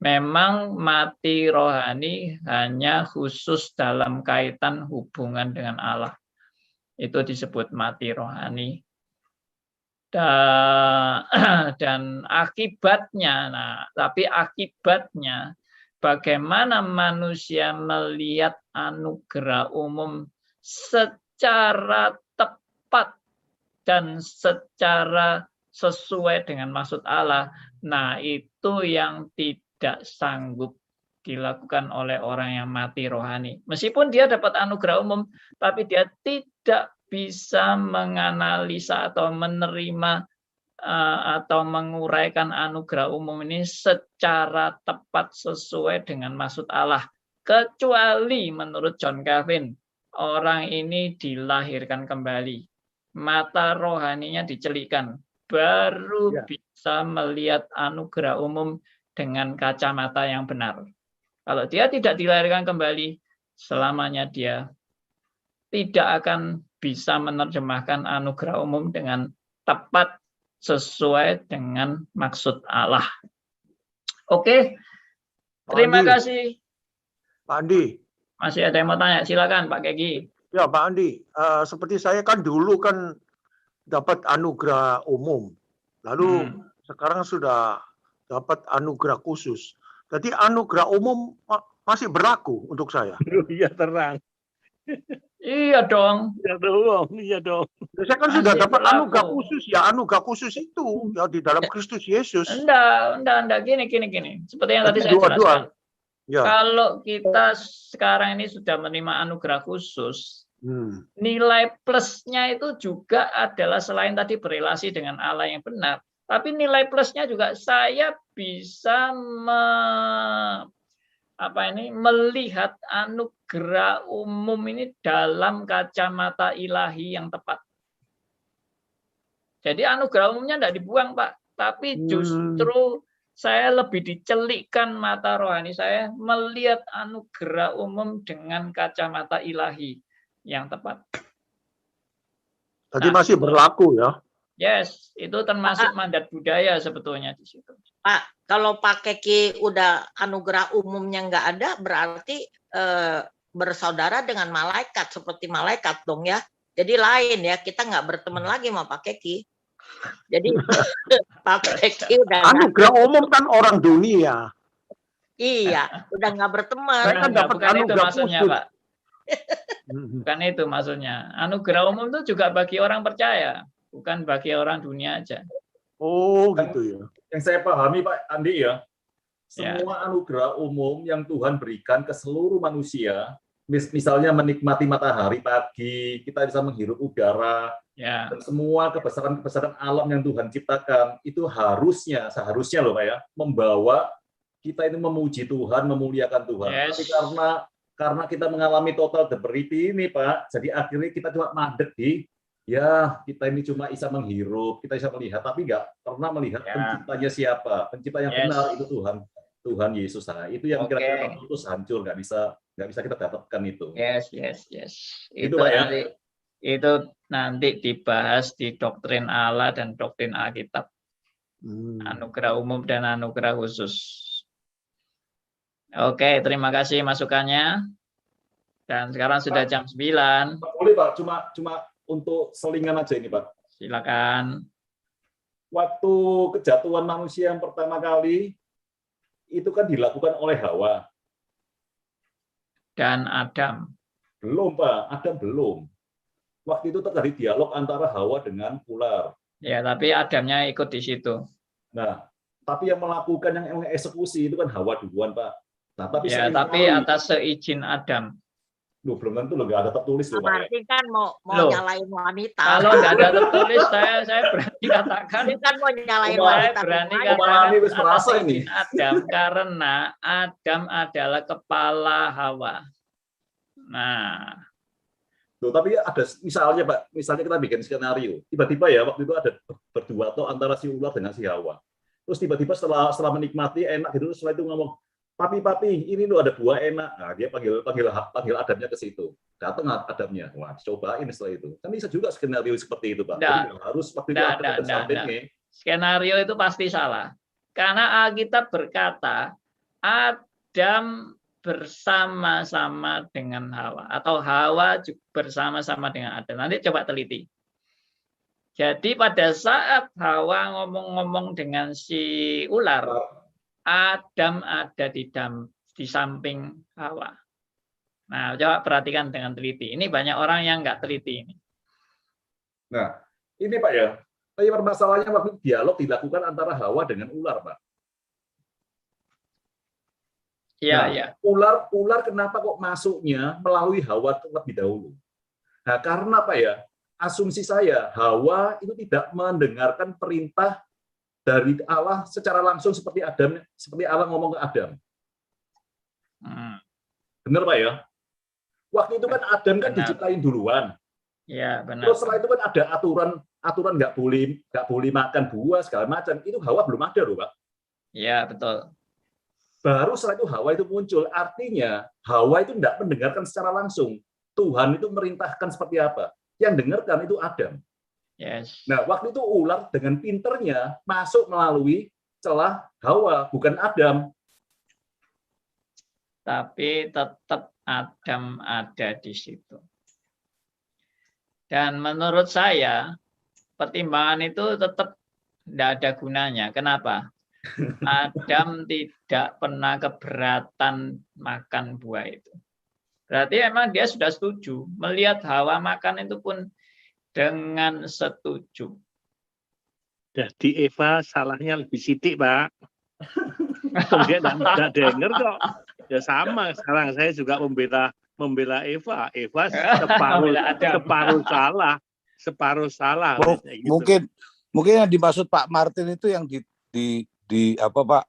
memang mati rohani hanya khusus dalam kaitan hubungan dengan Allah. Itu disebut mati rohani. Dan akibatnya, tapi akibatnya bagaimana manusia melihat anugerah umum secara tepat dan secara sesuai dengan maksud Allah. Nah, itu yang tidak sanggup dilakukan oleh orang yang mati rohani. Meskipun dia dapat anugerah umum, tapi dia tidak bisa menganalisa atau menerima atau menguraikan anugerah umum ini secara tepat sesuai dengan maksud Allah. Kecuali menurut John Calvin, orang ini dilahirkan kembali. Mata rohaninya dicelikkan. Baru bisa melihat anugerah umum dengan kacamata yang benar. Kalau dia tidak dilahirkan kembali, selamanya dia tidak akan bisa menerjemahkan anugerah umum dengan tepat sesuai dengan maksud Allah. Oke, terima kasih. Pak Andi. Masih ada yang mau tanya? Silakan Pak Kegi. Ya Pak Andi, seperti saya kan dulu kan dapat anugerah umum, lalu sekarang sudah dapat anugerah khusus. Jadi anugerah umum masih berlaku untuk saya. Iya terang. Iya dong. Iya dong. Saya kan sudah dapat anugerah khusus ya, anugerah khusus itu ya di dalam Kristus Yesus. Enggak. Gini. Seperti yang tadi saya jelaskan. Ya. Kalau kita sekarang ini sudah menerima anugerah khusus, nilai plusnya itu juga adalah selain tadi berelasi dengan Allah yang benar, tapi nilai plusnya juga saya bisa melihat anugerah umum ini dalam kacamata ilahi yang tepat. Jadi anugerah umumnya tidak dibuang, Pak, tapi justru saya lebih dicelikkan mata rohani saya melihat anugerah umum dengan kacamata ilahi yang tepat. Jadi masih berlaku ya. Yes, itu termasuk mandat budaya sebetulnya di situ. Pak, kalau Pak Keki udah anugerah umumnya nggak ada, berarti bersaudara dengan malaikat, seperti malaikat dong ya. Jadi lain ya, kita nggak berteman lagi sama Pak Keki. Jadi Pak Keki udah anugerah umum kan orang dunia. Iya, udah nggak berteman. Saya kan dapat bukan itu anugerah maksudnya, khusus. Pak. Bukan itu maksudnya. Anugerah umum itu juga bagi orang percaya, bukan bagi orang dunia aja. Oh, gitu ya. Yang saya pahami Pak Andi ya, semua anugerah umum yang Tuhan berikan ke seluruh manusia, misalnya menikmati matahari pagi, kita bisa menghirup udara, dan semua kebesaran-kebesaran alam yang Tuhan ciptakan, itu seharusnya loh Pak ya, membawa kita ini memuji Tuhan, memuliakan Tuhan. Tapi karena kita mengalami total depravity ini Pak, jadi akhirnya kita cuma mandek di kita ini cuma bisa menghirup, kita bisa melihat, tapi nggak pernah melihat penciptanya siapa, pencipta yang benar itu Tuhan Yesus. Nah, itu yang kira-kira terputus hancur, nggak bisa kita dapatkan itu. Yes. Itu Pak, ya? Itu nanti dibahas di doktrin Allah dan doktrin Alkitab. Anugerah umum dan anugerah khusus. Oke, terima kasih masukannya. Dan sekarang sudah jam 9. Boleh Pak, cuma untuk selingan aja ini Pak. Silakan. Waktu kejatuhan manusia yang pertama kali, itu kan dilakukan oleh Hawa. Dan Adam. Belum Pak, Adam belum. Waktu itu terjadi dialog antara Hawa dengan ular. Ya, tapi Adamnya ikut di situ. Nah, tapi yang melakukan yang mengeksekusi itu kan Hawa duluan Pak. Nah, tapi atas seizin Adam. Loh, belum tentu loh, nggak ada tertulis loh. Berarti kan mau nyalain wanita. Kalau nggak ada tertulis, saya berani katakan. Ini kan mau nyalain wanita. Saya berani katakan ini. Adam, karena Adam adalah kepala Hawa. Nah. Loh, tapi ada misalnya Pak, misalnya kita bikin skenario. Tiba-tiba ya waktu itu ada berdua tuh antara si ular dengan si Hawa. Terus tiba-tiba setelah menikmati enak gitu, setelah itu ngomong, papi, ini loh ada buah enak. Nah, dia panggil Adamnya ke situ. Datang Adamnya. Wah, cobain setelah itu. Kan bisa juga skenario seperti itu, Pak. Harus waktu itu skenario itu pasti salah. Karena Alkitab berkata Adam bersama-sama dengan Hawa atau Hawa bersama-sama dengan Adam. Nanti coba teliti. Jadi pada saat Hawa ngomong-ngomong dengan si ular, Adam ada di samping Hawa. Nah, coba perhatikan dengan teliti. Ini banyak orang yang nggak teliti ini. Nah, ini Pak ya. Tapi permasalahannya waktu dialog dilakukan antara Hawa dengan ular, Pak. Iya. Ular kenapa kok masuknya melalui Hawa terlebih dahulu? Nah, karena Pak ya, asumsi saya Hawa itu tidak mendengarkan perintah dari Allah secara langsung seperti Allah ngomong ke Adam. Benar Pak ya? Waktu itu kan Adam kan diciptain duluan. Iya, benar. Terus setelah itu kan ada aturan nggak boleh makan buah segala macam. Itu Hawa belum ada loh, Pak. Iya, betul. Baru setelah itu Hawa itu muncul. Artinya Hawa itu tidak mendengarkan secara langsung. Tuhan itu merintahkan seperti apa. Yang dengarkan itu Adam. Yes. Nah, waktu itu ular dengan pinternya masuk melalui celah Hawa, bukan Adam. Tapi tetap Adam ada di situ. Dan menurut saya, pertimbangan itu tetap tidak ada gunanya. Kenapa? Adam tidak pernah keberatan makan buah itu. Berarti memang dia sudah setuju. Melihat Hawa makan itu pun dengan setuju. Jadi Eva salahnya lebih sidik, Pak. Dia tidak dengar kok. Ya sama, sekarang saya juga membela Eva. Eva separuh salah. Mungkin yang dimaksud Pak Martin itu yang di apa Pak?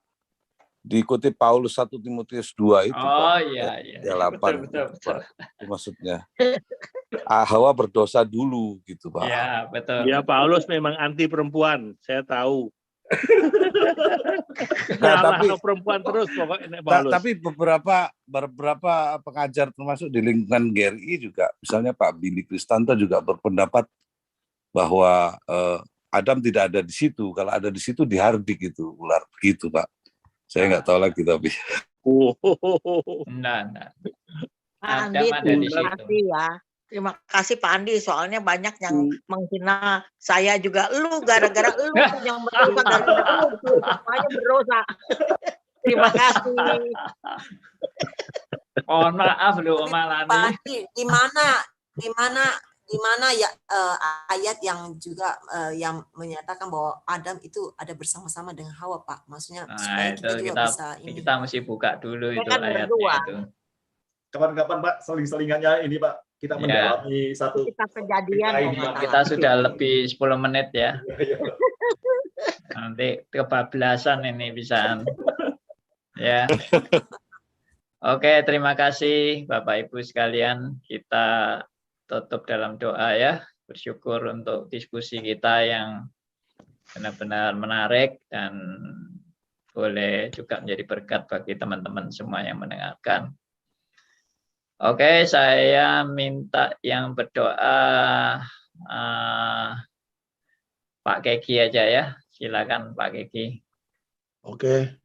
Dikutip Paulus 1 Timotius 2 itu. Oh iya. Ya, 8 betul. Itu maksudnya. Hawa berdosa dulu gitu, Pak. Ya, betul. Ya, Paulus memang anti perempuan, saya tahu. Tapi perempuan terus pokoknya Paulus. Tapi beberapa pengajar termasuk di lingkungan GRI juga, misalnya Pak Billy Kristanto juga berpendapat bahwa Adam tidak ada di situ. Kalau ada di situ dihardik itu ular begitu, Pak. Saya nggak tahu lagi tapi. Enggak. Pak Adam Andi, ada di terima situ. kasih ya. Terima kasih Pak Andi, soalnya banyak yang menghina saya juga. Lu gara-gara lu yang berdosa, gara-gara lu tuh semuanya berdosa. Terima kasih. Mohon maaf loh, Tapi Oma Pak Lani. Andi, di mana ya ayat yang juga yang menyatakan bahwa Adam itu ada bersama-sama dengan Hawa, Pak? Maksudnya supaya Nah, itu kita juga bisa ini. kita mesti buka dulu Mereka itu ayatnya berdua. itu. Kapan-kapan Pak seling-selingannya ini Pak kita mendalami satu Kita kejadian lain, kalau Pak. Kita sudah lebih 10 menit ya. Nanti kebablasan ini bisa. Ya. Oke, terima kasih Bapak Ibu sekalian. Kita tutup dalam doa ya. Bersyukur untuk diskusi kita yang benar-benar menarik dan boleh juga menjadi berkat bagi teman-teman semua yang mendengarkan. Oke, saya minta yang berdoa Pak Keki aja ya. Silakan Pak Keki. Oke.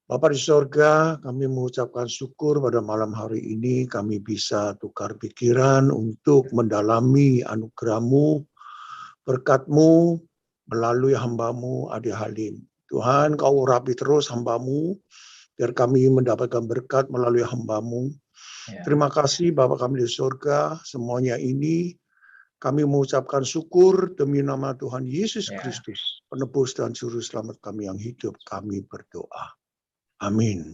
Bapa di sorga, kami mengucapkan syukur pada malam hari ini kami bisa tukar pikiran untuk mendalami anugerah-Mu, berkat-Mu melalui hamba-Mu Adi Halim. Tuhan, Kau urapi terus hamba-Mu, biar kami mendapatkan berkat melalui hamba-Mu. Ya. Terima kasih Bapa kami di surga, semuanya ini kami mengucapkan syukur demi nama Tuhan Yesus Kristus, penebus dan juru selamat kami yang hidup, kami berdoa. Amin.